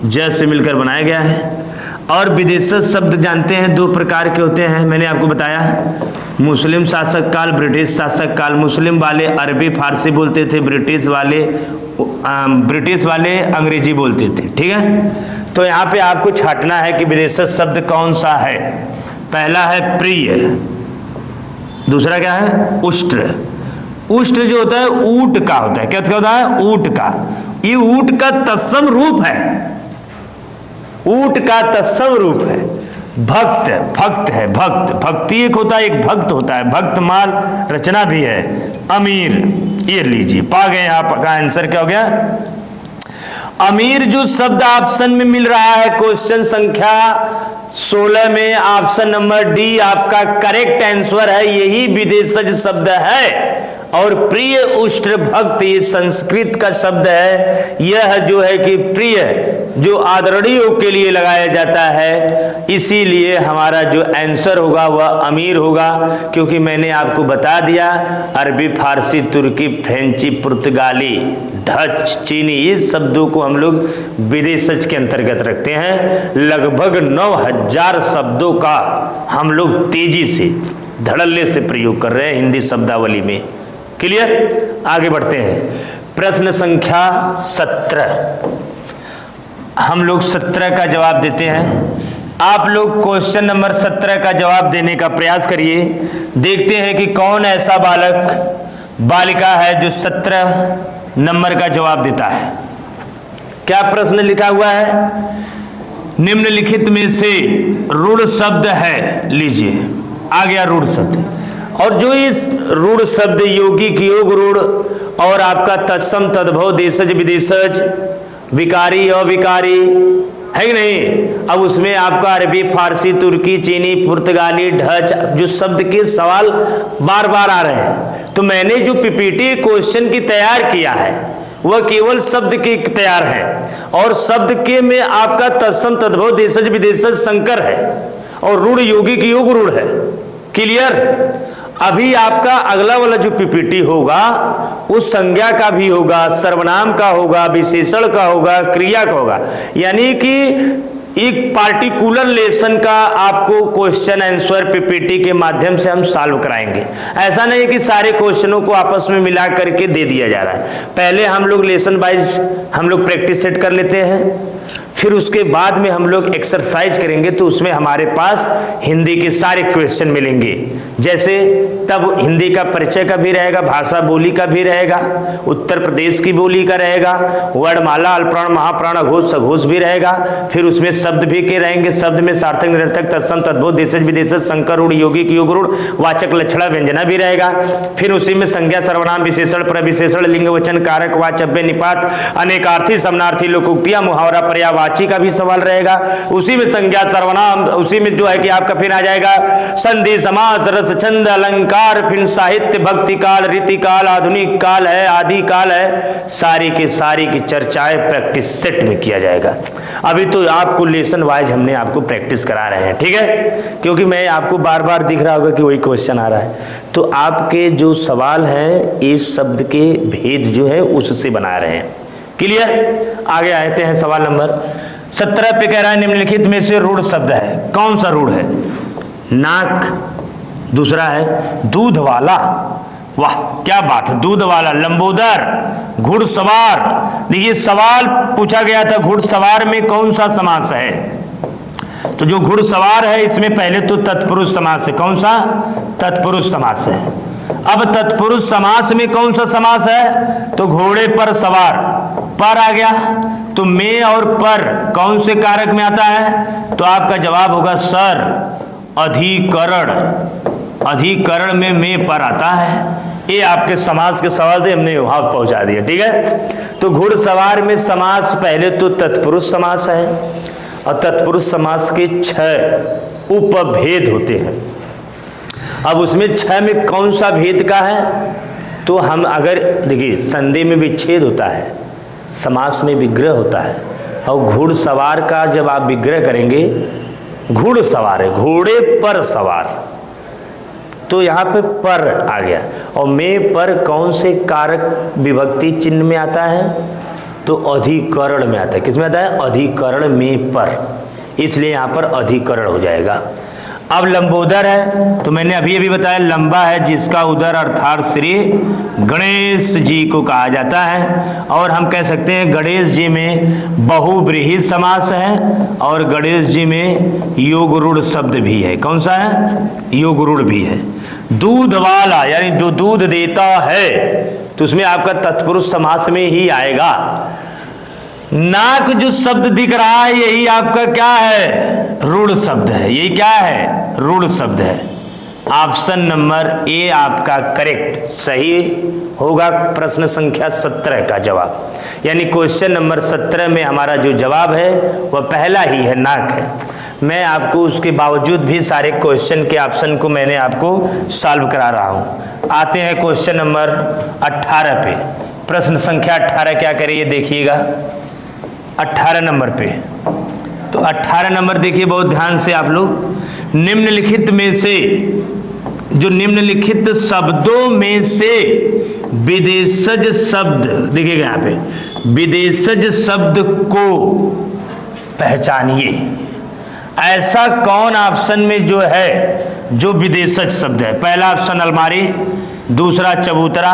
ज से मिलकर बनाया गया है। और विदेशज शब्द जानते हैं दो प्रकार के होते हैं, मैंने आपको बताया। मुस्लिम शासक काल, ब्रिटिश शासक काल। मुस्लिम वाले अरबी फारसी बोलते थे, ब्रिटिश वाले अंग्रेजी बोलते थे। ठीक है, तो यहाँ पे आपको छांटना है कि विदेशज शब्द कौन सा है। पहला है प्रिय, दूसरा क्या है? उष्ट्र। उष्ट्र जो होता है ऊंट का होता है। क्या होता है? ऊंट का। ये ऊंट का तत्सम रूप है, ऊंट का तत्सम रूप है। भक्त, भक्त है, भक्त। भक्ति एक होता है, एक भक्त होता है। भक्तमाल रचना भी है। अमीर, ये लीजिए, पा गए आपका आंसर क्या हो गया? अमीर जो शब्द ऑप्शन में मिल रहा है क्वेश्चन संख्या 16 में, ऑप्शन नंबर डी आपका करेक्ट आंसर है। यही विदेशज शब्द है। और प्रिय, उष्ट्र, भक्त ये संस्कृत का शब्द है। यह जो है कि प्रिय जो आदरणीयों के लिए लगाया जाता है, इसीलिए हमारा जो आंसर होगा वह अमीर होगा। क्योंकि मैंने आपको बता दिया अरबी, फारसी, तुर्की, फ्रेंची, पुर्तगाली, डच, चीनी, इस शब्दों को हम लोग विदेशज के अंतर्गत रखते हैं। लगभग 9000 शब्दों का हम लोग तेजी से, धड़ल्ले से प्रयोग कर रहे हैं हिंदी शब्दावली में। क्लियर? आगे बढ़ते हैं। प्रश्न संख्या 17, हम लोग 17 का जवाब देते हैं। आप लोग क्वेश्चन नंबर 17 का जवाब देने का प्रयास करिए। देखते हैं कि कौन ऐसा बालक बालिका है जो 17 नंबर का जवाब देता है। क्या प्रश्न लिखा हुआ है? निम्नलिखित में से रूढ़ शब्द है। लीजिए, आ गया रूढ़ शब्द। और जो इस रूढ़ शब्द यौगिक, योग, रूढ़ और आपका तत्सम, तद्भव, देशज, विदेशज, विकारी, अविकारी, है कि नहीं। अब उसमें आपका अरबी, फारसी, तुर्की, चीनी, पुर्तगाली, डच जो शब्द के सवाल बार बार आ रहे हैं, तो मैंने जो पीपीटी क्वेश्चन की तैयार किया है वह केवल शब्द के तैयार है, और शब्द के में आपका तत्सम, तद्भव, देशज, विदेशज, संकर है, और रूढ़, यौगिक, योग रूढ़ है। क्लियर। अभी आपका अगला वाला जो पीपीटी होगा उस संज्ञा का भी होगा, सर्वनाम का होगा, विशेषण का होगा, क्रिया का होगा, यानी कि एक पार्टिकुलर लेसन का आपको क्वेश्चन आंसर पीपीटी के माध्यम से हम सॉल्व कराएंगे। ऐसा नहीं है कि सारे क्वेश्चनों को आपस में मिला करके दे दिया जा रहा है। पहले हम लोग लेसन वाइज हम लोग प्रैक्टिस सेट कर लेते हैं, फिर उसके बाद में हम लोग एक्सरसाइज करेंगे, तो उसमें हमारे पास हिंदी के सारे क्वेश्चन मिलेंगे। जैसे तब हिंदी का परिचय का भी रहेगा, भाषा बोली का भी रहेगा, उत्तर प्रदेश की बोली का रहेगा, वर्णमाला, अल्पप्राण, महाप्राण, अघोष, सघोष भी रहेगा। फिर उसमें शब्द भी के रहेंगे, शब्द में सार्थक, निरर्थक, तत्सम, तद्भव, देशज, विदेशज, संकर, रूढ़, यौगिक, योग रूढ़, वाचक, लक्षणा, व्यंजना भी रहेगा। फिर उसी में संज्ञा, सर्वनाम, विशेषण, प्रविशेषण, लिंग, वचन, कारक, वाच्य, निपात, अनेकार्थी, समनार्थी, लोकोक्तियां, मुहावरा, पर्यायवाची का भी सवाल रहेगा। उसी में संज्ञा, सर्वनाम, उसी में जो है कि आपका फिर आ जाएगा संधि, समास, रस, छंद, अलंकार, फिर साहित्य, भक्ति काल, रीति काल, आधुनिक काल है, आदि काल है, सारी की चर्चाएं प्रैक्टिस सेट में किया जाएगा। अभी तो आपको लेसन वाइज हमने आपको प्रैक्टिस करा रहे हैं, ठीक है, क्योंकि मैं आपको बार बार दिख रहा होगा कि वही क्वेश्चन आ रहा है, तो आपके जो सवाल हैं इस शब्द के भेद जो है उससे बना रहे हैं। क्लियर। आगे आते हैं सवाल नंबर 17 पे कह रहा है निम्नलिखित में से रूढ़ शब्द है। कौन सा रूढ़ है? नाक, दूसरा है दूध वाला, वाह क्या बात है, दूध वाला, लंबोदर, घुड़सवार। देखिए सवाल पूछा गया था घुड़सवार में कौन सा समास है, तो जो घुड़सवार है इसमें पहले तो तत्पुरुष समास है। कौन सा? तत्पुरुष समास है। अब तत्पुरुष समास में कौन सा समास है? तो घोड़े पर सवार, पर आ गया, तो में और पर कौन से कारक में आता है? तो आपका जवाब होगा सर, अधिकरण, अधिकरण में पर आता है। ये आपके समास के सवाल थे, हमने वहां पहुंचा दिया, ठीक है। तो घुड़सवार में समास पहले तो तत्पुरुष समास है, और तत्पुरुष समास के 6 उपभेद होते हैं। अब उसमें 6 में कौन सा भेद का है? तो हम अगर देखिए संधि में विच्छेद होता है, समास में विग्रह होता है, और घुड़सवार का जब आप विग्रह करेंगे, घुड़सवार है, घोड़े पर सवार, तो यहाँ पे पर आ गया। और में पर कौन से कारक विभक्ति चिन्ह में आता है? तो अधिकरण में आता है। किस में आता है? अधिकरण में पर, इसलिए यहाँ पर अधिकरण हो जाएगा। अब लंबोदर है, तो मैंने अभी बताया लंबा है जिसका उदर अर्थात श्री गणेश जी को कहा जाता है। और हम कह सकते हैं गणेश जी में बहुब्रीहि समास है, और गणेश जी में योग रूढ़ शब्द भी है। कौन सा है? योग रूढ़ भी है। दूध वाला यानी जो दूध देता है, तो उसमें आपका तत्पुरुष समास में ही आएगा। नाक जो शब्द दिख रहा है यही आपका क्या है? रूढ़ शब्द है। यही क्या है? रूढ़ शब्द है। ऑप्शन नंबर ए आपका करेक्ट सही होगा। प्रश्न संख्या 17 का जवाब, यानी क्वेश्चन नंबर 17 में हमारा जो जवाब है वह पहला ही है, नाक है। मैं आपको उसके बावजूद भी सारे क्वेश्चन के ऑप्शन को मैंने आपको सॉल्व करा रहा हूं। आते हैं क्वेश्चन नंबर 18 पे। प्रश्न संख्या 18 क्या करिए देखिएगा, 18 नंबर पे। तो 18 नंबर देखिए बहुत ध्यान से आप लोग। निम्नलिखित में से, जो निम्नलिखित शब्दों में से विदेशज शब्द देखिएगा यहाँ पे, विदेशज शब्द को पहचानिए। ऐसा कौन ऑप्शन में जो है जो विदेशज शब्द है? पहला ऑप्शन अलमारी, दूसरा चबूतरा,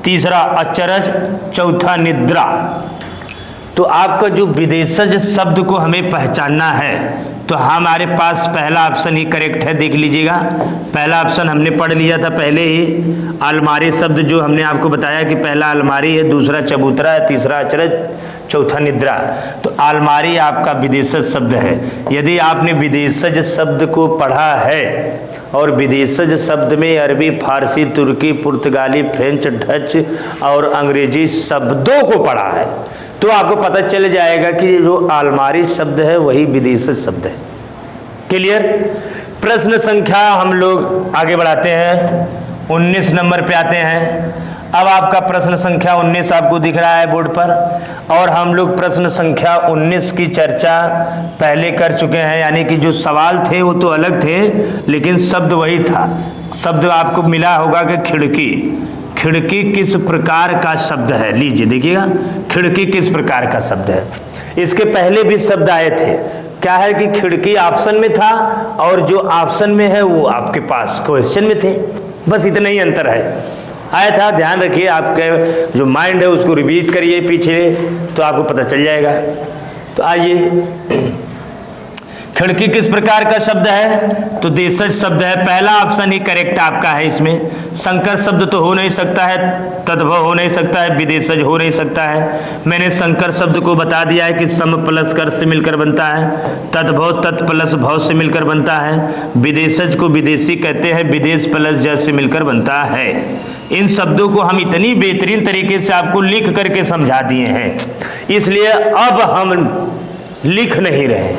तीसरा अचरज, चौथा निद्रा। तो आपका जो विदेशज शब्द को हमें पहचानना है, तो हमारे पास पहला ऑप्शन ही करेक्ट है। देख लीजिएगा, पहला ऑप्शन हमने पढ़ लिया था पहले ही। अलमारी शब्द जो हमने आपको बताया कि पहला अलमारी है, दूसरा चबूतरा है, तीसरा अचरज, चौथा निद्रा। तो अलमारी आपका विदेशज शब्द है। यदि आपने विदेशज शब्द को पढ़ा है और विदेशज शब्द में अरबी, फारसी, तुर्की, पुर्तगाली, फ्रेंच, डच और अंग्रेजी शब्दों को पढ़ा है, तो आपको पता चल जाएगा कि जो अलमारी शब्द है वही विदेशज शब्द है। क्लियर। प्रश्न संख्या हम लोग आगे बढ़ाते हैं, 19 नंबर पे आते हैं। अब आपका प्रश्न संख्या 19 आपको दिख रहा है बोर्ड पर, और हम लोग प्रश्न संख्या 19 की चर्चा पहले कर चुके हैं, यानी कि जो सवाल थे वो तो अलग थे लेकिन शब्द वही था। शब्द आपको मिला होगा कि खिड़की। खिड़की किस प्रकार का शब्द है, लीजिए देखिएगा, खिड़की किस प्रकार का शब्द है। इसके पहले भी शब्द आए थे, क्या है कि खिड़की ऑप्शन में था और जो ऑप्शन में है वो आपके पास क्वेश्चन में थे, बस इतना ही अंतर है। आया था, ध्यान रखिए, आपके जो माइंड है उसको रिपीट करिए पीछे तो आपको पता चल जाएगा। तो आइए, खिड़की किस प्रकार का शब्द है, तो देशज शब्द है। पहला ऑप्शन ही करेक्ट आपका है। इसमें संकर शब्द तो हो नहीं सकता है, तद्भव हो नहीं सकता है, विदेशज हो नहीं सकता है। मैंने संकर शब्द को बता दिया है कि सम प्लस कर से मिलकर बनता है, तद्भव तत् प्लस भव से मिलकर बनता है, विदेशज को विदेशी कहते हैं, विदेश प्लस ज से मिलकर बनता है। इन शब्दों को हम इतनी बेहतरीन तरीके से आपको लिख करके समझा दिए हैं, इसलिए अब हम लिख नहीं रहे।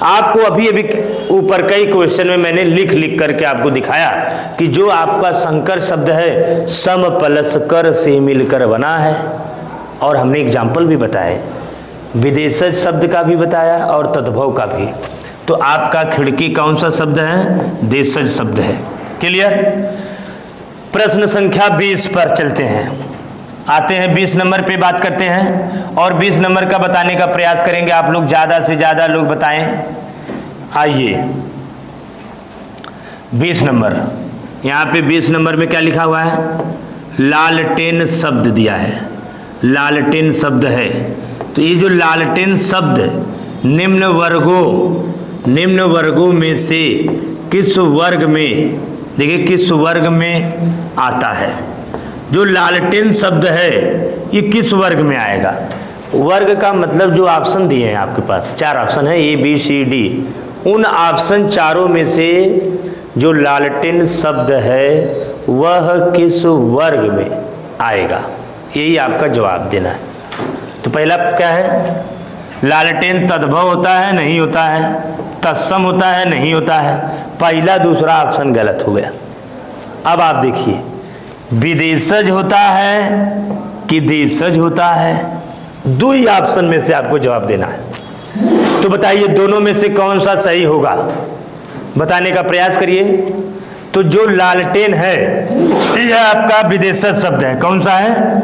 आपको अभी अभी ऊपर कई क्वेश्चन में मैंने लिख लिख करके आपको दिखाया कि जो आपका संकर शब्द है सम प्लस कर से मिलकर बना है, और हमने एग्जाम्पल भी बताए, विदेशज शब्द का भी बताया और तद्भव का भी। तो आपका खिड़की कौन सा शब्द है, देशज शब्द है। क्लियर। प्रश्न संख्या 20 पर चलते हैं, आते हैं 20 नंबर पे बात करते हैं, और 20 नंबर का बताने का प्रयास करेंगे। आप लोग ज़्यादा से ज़्यादा लोग बताएं। आइए 20 नंबर, यहाँ पे 20 नंबर में क्या लिखा हुआ है, लालटेन शब्द दिया है। लालटेन शब्द है, तो ये जो लालटेन शब्द निम्न वर्गों में से किस वर्ग में, देखिए किस वर्ग में आता है। जो लालटेन शब्द है ये किस वर्ग में आएगा। वर्ग का मतलब जो ऑप्शन दिए हैं आपके पास, 4 ऑप्शन है, A B C D, उन ऑप्शन चारों में से जो लालटेन शब्द है वह किस वर्ग में आएगा, यही आपका जवाब देना है। तो पहला क्या है, लालटेन तद्भव होता है, नहीं होता है, तत्सम होता है, नहीं होता है। पहला दूसरा ऑप्शन गलत हो गया। अब आप देखिए, विदेशज होता है कि देशज होता है, दो ही ऑप्शन में से आपको जवाब देना है। तो बताइए दोनों में से कौन सा सही होगा, बताने का प्रयास करिए। तो जो लालटेन है यह आपका विदेशज शब्द है। कौन सा है,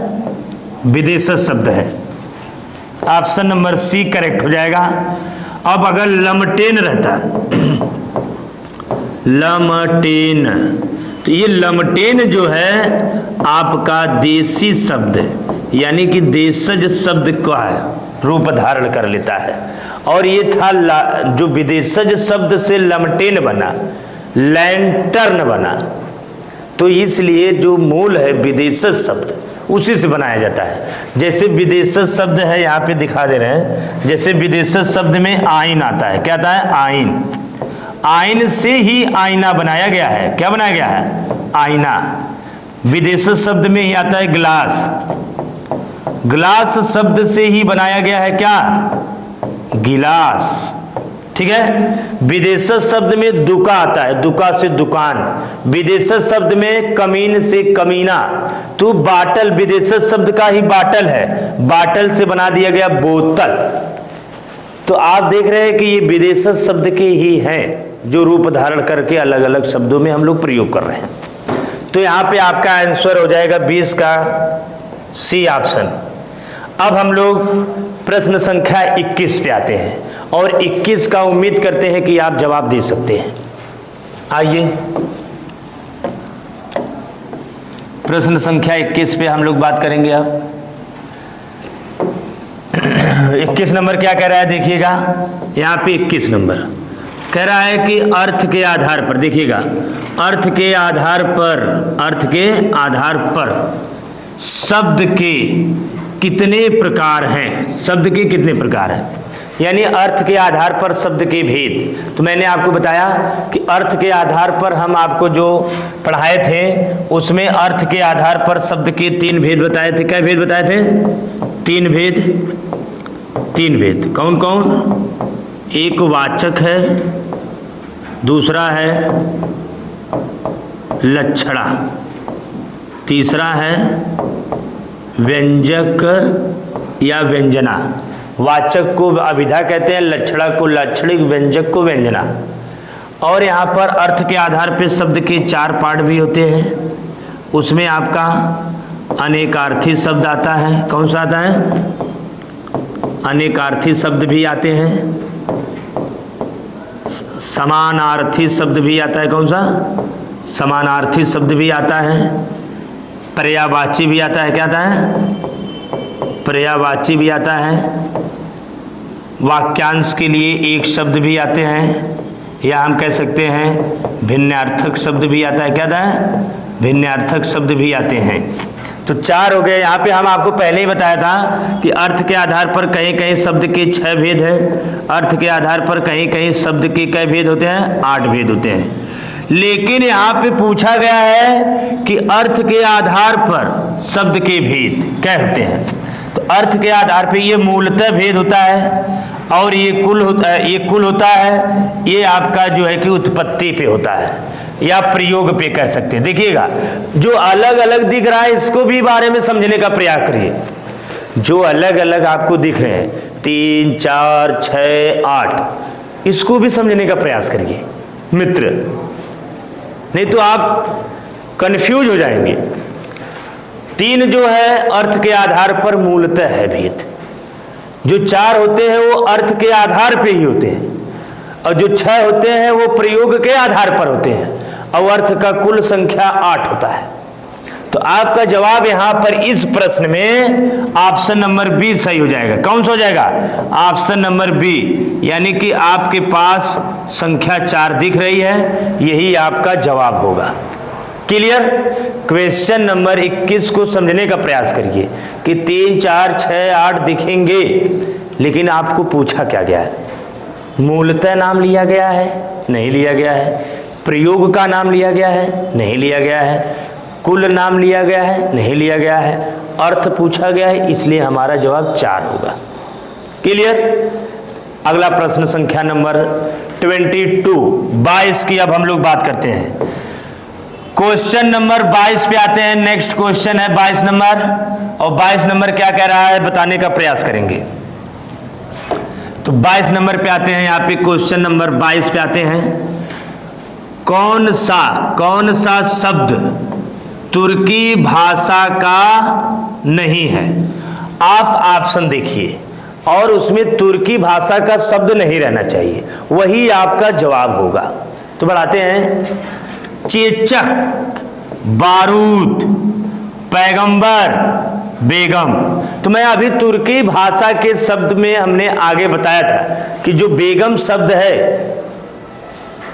विदेशज शब्द है। ऑप्शन नंबर सी करेक्ट हो जाएगा। अब अगर लमटेन रहता, लमटेन, तो ये लमटेन जो है आपका देशी शब्द है, यानी कि देशज शब्द का रूप धारण कर लेता है। और ये था जो विदेशज शब्द से लमटेन बना, लैंटर्न बना, तो इसलिए जो मूल है विदेशज शब्द उसी से बनाया जाता है। जैसे विदेशज शब्द है, यहाँ पे दिखा दे रहे हैं, जैसे विदेशज शब्द में आइन आता है। क्या आता है, आइन। आइन से ही आईना बनाया गया है। क्या बनाया गया है, आईना। विदेशज शब्द में ही आता है ग्लास। ग्लास शब्द से ही बनाया गया है क्या, गिलास। ठीक है। विदेशज शब्द में दुका आता है, दुका से दुकान। विदेशज शब्द में कमीन से कमीना। तो बाटल विदेशज शब्द का ही बाटल है, बाटल से बना दिया गया बोतल। तो आप देख रहे हैं कि ये विदेशज शब्द के ही हैं जो रूप धारण करके अलग अलग शब्दों में हम लोग प्रयोग कर रहे हैं। तो यहाँ पे आपका आंसर हो जाएगा 20 का सी ऑप्शन। अब हम लोग प्रश्न संख्या 21 पे आते हैं, और 21 का उम्मीद करते हैं कि आप जवाब दे सकते हैं। आइए प्रश्न संख्या 21 पे हम लोग बात करेंगे। अब 21 नंबर क्या कह रहा है, देखिएगा यहाँ पे 21 नंबर कह रहा है कि अर्थ के आधार पर, देखिएगा अर्थ के आधार पर शब्द के कितने प्रकार हैं, शब्द के कितने प्रकार हैं, यानी अर्थ के आधार पर शब्द के भेद। तो मैंने आपको बताया कि अर्थ के आधार पर हम आपको जो पढ़ाए थे उसमें अर्थ के आधार पर शब्द के 3 भेद बताए थे। क्या भेद बताए थे, 3 भेद। तीन भेद कौन कौन? एक वाचक है, दूसरा है लक्षणा, तीसरा है व्यंजक या व्यंजना। वाचक को अभिधा कहते हैं, लक्षणा को लाक्षणिक, व्यंजक को व्यंजना। और यहाँ पर अर्थ के आधार पर शब्द के चार पार्ट भी होते हैं। उसमें आपका अनेकार्थी शब्द आता है। कौन सा आता है? अनेकार्थी शब्द भी आते हैं, समानार्थी शब्द भी आता है। कौन सा? समानार्थी शब्द भी आता है, पर्यायवाची भी आता है। क्या आता है? पर्यायवाची भी आता है। वाक्यांश के लिए एक शब्द भी आते हैं, या हम कह सकते हैं भिन्नार्थक शब्द भी आता है। क्या आता है? भिन्नार्थक शब्द भी आते हैं। तो चार हो गए। यहाँ पे हम आपको पहले ही बताया था कि अर्थ के आधार पर कहीं कहीं शब्द के 6 भेद है, अर्थ के आधार पर कहीं कहीं शब्द के कई भेद होते हैं? 8 भेद होते हैं। लेकिन यहाँ पे पूछा गया है कि अर्थ के आधार पर शब्द के भेद क्या होते हैं। तो अर्थ के आधार पे ये मूलतः भेद होता है, और ये कुल होता है। ये आपका जो है कि उत्पत्ति पे होता है या प्रयोग पे कर सकते हैं। देखिएगा, जो अलग अलग दिख रहा है इसको भी बारे में समझने का प्रयास करिए। जो अलग अलग आपको दिख रहे हैं 3, 4, 6, 8, इसको भी समझने का प्रयास करिए मित्र, नहीं तो आप कंफ्यूज हो जाएंगे। 3 जो है अर्थ के आधार पर मूलतः है भेद। जो 4 होते हैं वो अर्थ के आधार पे ही होते हैं, और जो 6 होते हैं वो प्रयोग के आधार पर होते हैं, और अर्थ का कुल संख्या 8 होता है। तो आपका जवाब यहां पर इस प्रश्न में ऑप्शन नंबर बी सही हो जाएगा। कौन सा हो जाएगा? ऑप्शन नंबर बी, यानी कि आपके पास संख्या 4 दिख रही है, यही आपका जवाब होगा। क्लियर? क्वेश्चन नंबर 21 को समझने का प्रयास करिए कि 3, 4, 6, 8 दिखेंगे, लेकिन आपको पूछा क्या गया है? मूलतः नाम लिया गया है? नहीं लिया गया है। प्रयोग का नाम लिया गया है? नहीं लिया गया है। कुल नाम लिया गया है? नहीं लिया गया है। अर्थ पूछा गया है, इसलिए हमारा जवाब 4 होगा। क्लियर? अगला प्रश्न संख्या नंबर 22 की अब हम लोग बात करते हैं। क्वेश्चन नंबर 22 पे आते हैं। नेक्स्ट क्वेश्चन है 22 नंबर, और 22 नंबर क्या कह रहा है बताने का प्रयास करेंगे। तो 22 नंबर पे आते हैं। यहाँ पे क्वेश्चन नंबर 22 पे आते हैं। कौन सा शब्द तुर्की भाषा का नहीं है? आप ऑप्शन देखिए, और उसमें तुर्की भाषा का शब्द नहीं रहना चाहिए, वही आपका जवाब होगा। तो बढ़ाते हैं। चेचक, बारूद, पैगंबर, बेगम। तो मैं अभी तुर्की भाषा के शब्द में हमने आगे बताया था कि जो बेगम शब्द है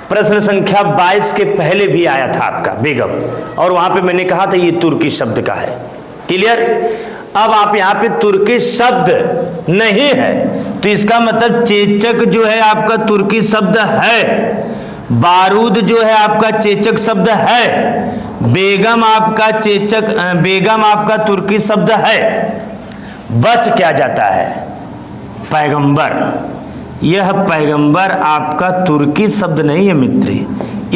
प्रश्न संख्या 22 के पहले भी आया था आपका बेगम, और वहां पे मैंने कहा था ये तुर्की शब्द का है। क्लियर? अब आप यहाँ पे तुर्की शब्द नहीं है, तो इसका मतलब चेचक जो है आपका तुर्की शब्द है, बारूद जो है आपका चेचक शब्द है, बेगम आपका तुर्की शब्द है। बच क्या जाता है? पैगंबर। यह पैगंबर आपका तुर्की शब्द नहीं है मित्र,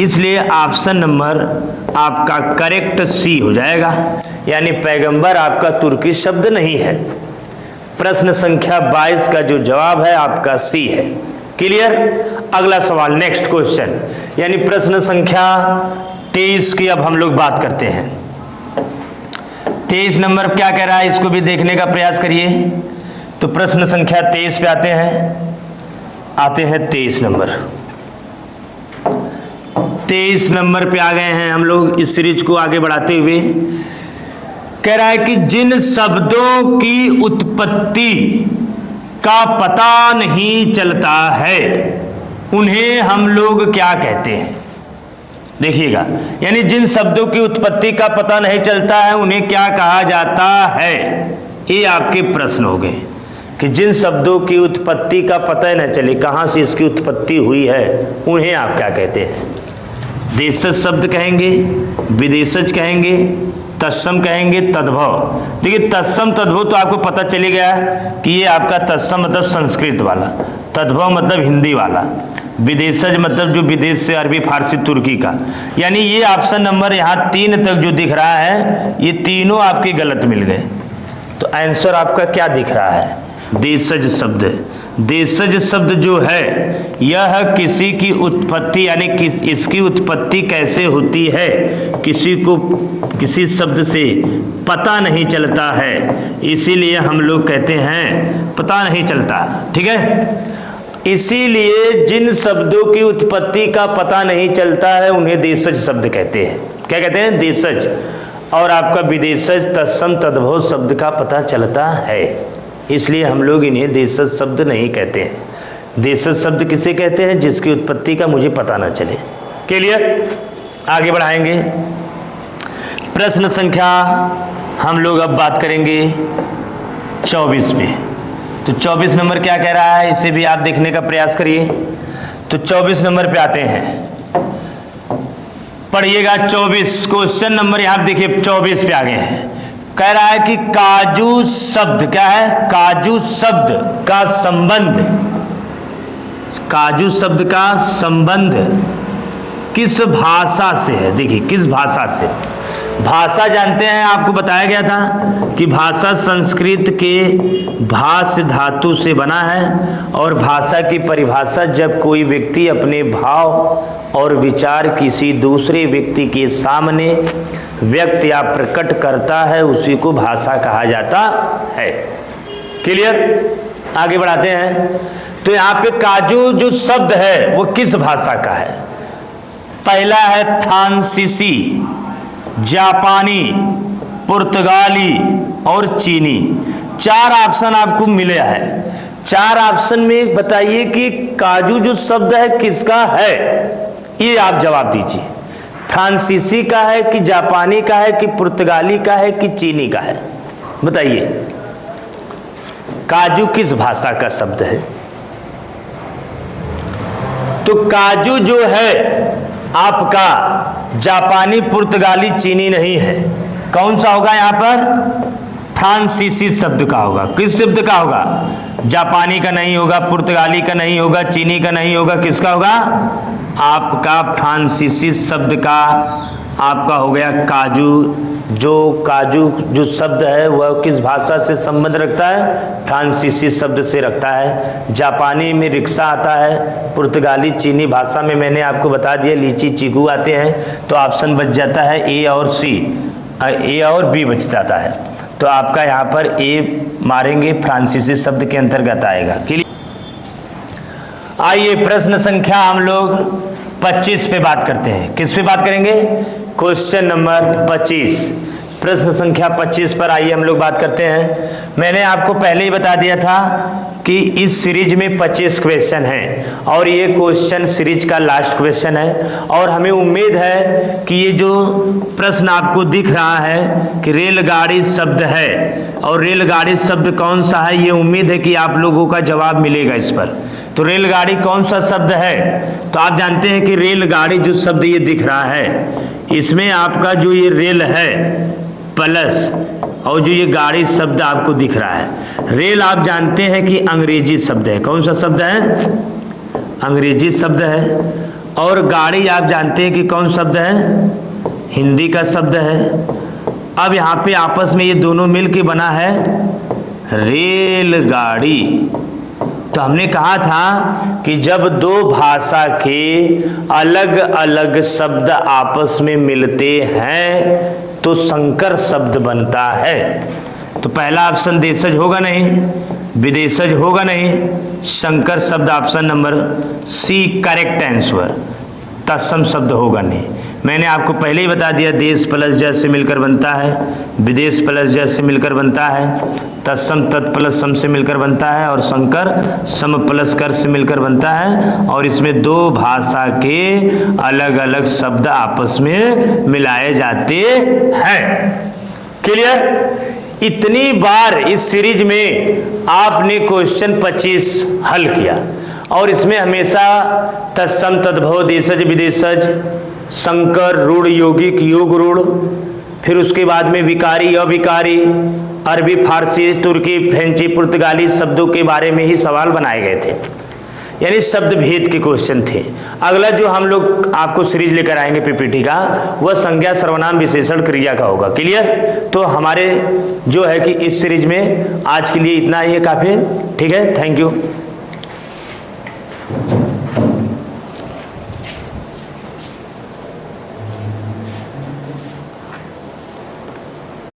इसलिए ऑप्शन नंबर आपका करेक्ट सी हो जाएगा, यानी पैगंबर आपका तुर्की शब्द नहीं है। प्रश्न संख्या 22 का जो जवाब है आपका सी है। क्लियर? अगला सवाल, नेक्स्ट क्वेश्चन, यानी प्रश्न संख्या 23 की अब हम लोग बात करते हैं। 23 नंबर क्या कह रहा है इसको भी देखने का प्रयास करिए। तो प्रश्न संख्या 23 पे आते हैं 23 नंबर। 23 नंबर पे आ गए हैं हम लोग इस सीरीज को आगे बढ़ाते हुए। कह रहा है कि जिन शब्दों की उत्पत्ति का पता नहीं चलता है उन्हें हम लोग क्या कहते हैं? देखिएगा, यानी जिन शब्दों की उत्पत्ति का पता नहीं चलता है उन्हें क्या कहा जाता है? ये आपके प्रश्न हो गए कि जिन शब्दों की उत्पत्ति का पता न चले कहाँ से इसकी उत्पत्ति हुई है, उन्हें आप क्या कहते हैं? देशज शब्द कहेंगे, विदेशज कहेंगे, तत्सम कहेंगे तद्भव। देखिए तत्सम तद्भव तो आपको पता चली गया कि ये आपका तत्सम मतलब संस्कृत वाला, तद्भव मतलब हिंदी वाला, विदेशज मतलब जो विदेश से अरबी फारसी तुर्की का। यानी ये ऑप्शन नंबर यहाँ 3 तक जो दिख रहा है ये तीनों आपके गलत मिल गए। तो आंसर आपका क्या दिख रहा है? देशज शब्द। देशज शब्द जो है यह किसी की उत्पत्ति यानी इसकी उत्पत्ति कैसे होती है किसी को किसी शब्द से पता नहीं चलता है, इसीलिए हम लोग कहते हैं पता नहीं चलता। ठीक है, इसीलिए जिन शब्दों की उत्पत्ति का पता नहीं चलता है उन्हें देशज शब्द कहते हैं। क्या कहते हैं? देशज। और आपका विदेशज तत्सम तद्भव शब्द का पता चलता है, इसलिए हम लोग इन्हें देशज शब्द नहीं कहते हैं। देशज शब्द किसे कहते हैं? जिसकी उत्पत्ति का मुझे पता ना चले। क्लियर? आगे बढ़ाएंगे। प्रश्न संख्या हम लोग अब बात करेंगे 24 पे। तो 24 नंबर क्या कह रहा है इसे भी आप देखने का प्रयास करिए। तो 24 नंबर पे आते हैं, पढ़िएगा 24 क्वेश्चन नंबर यहाँ देखिए 24 पे आ गए हैं। कह रहा है कि काजू शब्द क्या है? काजू शब्द का संबंध, काजू शब्द का संबंध किस भाषा से है? देखिए किस भाषा से। भाषा जानते हैं, आपको बताया गया था कि भाषा संस्कृत के भाष धातु से बना है। और भाषा की परिभाषा जब कोई व्यक्ति अपने भाव और विचार किसी दूसरे व्यक्ति के सामने व्यक्त या प्रकट करता है उसी को भाषा कहा जाता है। क्लियर? आगे बढ़ाते हैं। तो यहाँ पे काजू जो शब्द है वो किस भाषा का है? पहला है फ्रांसीसी, जापानी, पुर्तगाली और चीनी। 4 ऑप्शन आपको मिले हैं। 4 ऑप्शन में बताइए कि काजू जो शब्द है किसका है, ये आप जवाब दीजिए। फ्रांसीसी का है कि जापानी का है कि पुर्तगाली का है कि चीनी का है? बताइए काजू किस भाषा का शब्द है? तो काजू जो है आपका जापानी, पुर्तगाली, चीनी नहीं है। कौन सा होगा यहाँ पर? फ्रांसीसी शब्द का होगा। किस शब्द का होगा? जापानी का नहीं होगा, पुर्तगाली का नहीं होगा, चीनी का नहीं होगा, किसका होगा? आपका फ्रांसीसी शब्द का आपका हो गया काजू। जो काजू जो शब्द है वह किस भाषा से संबंध रखता है? फ्रांसीसी शब्द से रखता है। जापानी में रिक्शा आता है, पुर्तगाली चीनी भाषा में मैंने आपको बता दिया लीची चीकू आते हैं। तो ऑप्शन बच जाता है ए और सी, ए और बी बच जाता है। तो आपका यहाँ पर ए मारेंगे, फ्रांसीसी शब्द के अंतर्गत आएगा। आइए प्रश्न संख्या हम लोग 25 पे बात करते हैं। किस पे बात करेंगे? Question number 25। प्रश्न संख्या 25 पर आइए हम लोग बात करते हैं। मैंने आपको पहले ही बता दिया था कि इस सीरीज में 25 क्वेश्चन हैं और ये क्वेश्चन सीरीज का लास्ट क्वेश्चन है। और हमें उम्मीद है कि ये जो प्रश्न आपको दिख रहा है कि रेलगाड़ी शब्द है और रेलगाड़ी शब्द कौन सा है, ये उम्मीद है कि आप लोगों का जवाब मिलेगा इस पर। तो रेलगाड़ी कौन सा शब्द है? तो आप जानते हैं कि रेलगाड़ी जो शब्द ये दिख रहा है इसमें आपका जो ये रेल है प्लस और जो ये गाड़ी शब्द आपको दिख रहा है, रेल आप जानते हैं कि अंग्रेजी शब्द है। कौन सा शब्द है? अंग्रेजी शब्द है। और गाड़ी आप जानते हैं कि कौन शब्द है? हिंदी का शब्द है। अब यहाँ पे आपस में ये दोनों मिल के बना है रेलगाड़ी। तो हमने कहा था कि जब दो भाषा के अलग अलग शब्द आपस में मिलते हैं तो संकर शब्द बनता है। तो पहला ऑप्शन देशज होगा नहीं, विदेशज होगा नहीं, संकर शब्द option number C correct answer. तत्सम शब्द होगा नहीं। मैंने आपको पहले ही बता दिया देश प्लस जैसे मिलकर बनता है, विदेश प्लस जैसे मिलकर बनता है, तत्सम तत् प्लस सम से मिलकर बनता है और संकर सम प्लस कर से मिलकर बनता है। और इसमें दो भाषा के अलग अलग शब्द आपस में मिलाए जाते हैं। क्लियर? इतनी बार इस सीरीज में आपने क्वेश्चन 25 हल किया और इसमें हमेशा तत्सम तद्भव देशज विदेशज संकर रूढ़ यौगिक योग रूढ़ फिर उसके बाद में विकारी, अविकारी, अरबी, फारसी, तुर्की, फ्रेंची, पुर्तगाली शब्दों के बारे में ही सवाल बनाए गए थे, यानी शब्द भेद के क्वेश्चन थे। अगला जो हम लोग आपको सीरीज लेकर आएंगे पीपीटी का, वह संज्ञा, सर्वनाम, विशेषण, क्रिया का होगा। क्लियर? तो हमारे जो है कि इस सीरीज में आज के लिए इतना ही है, काफ़ी। ठीक है, थैंक यू।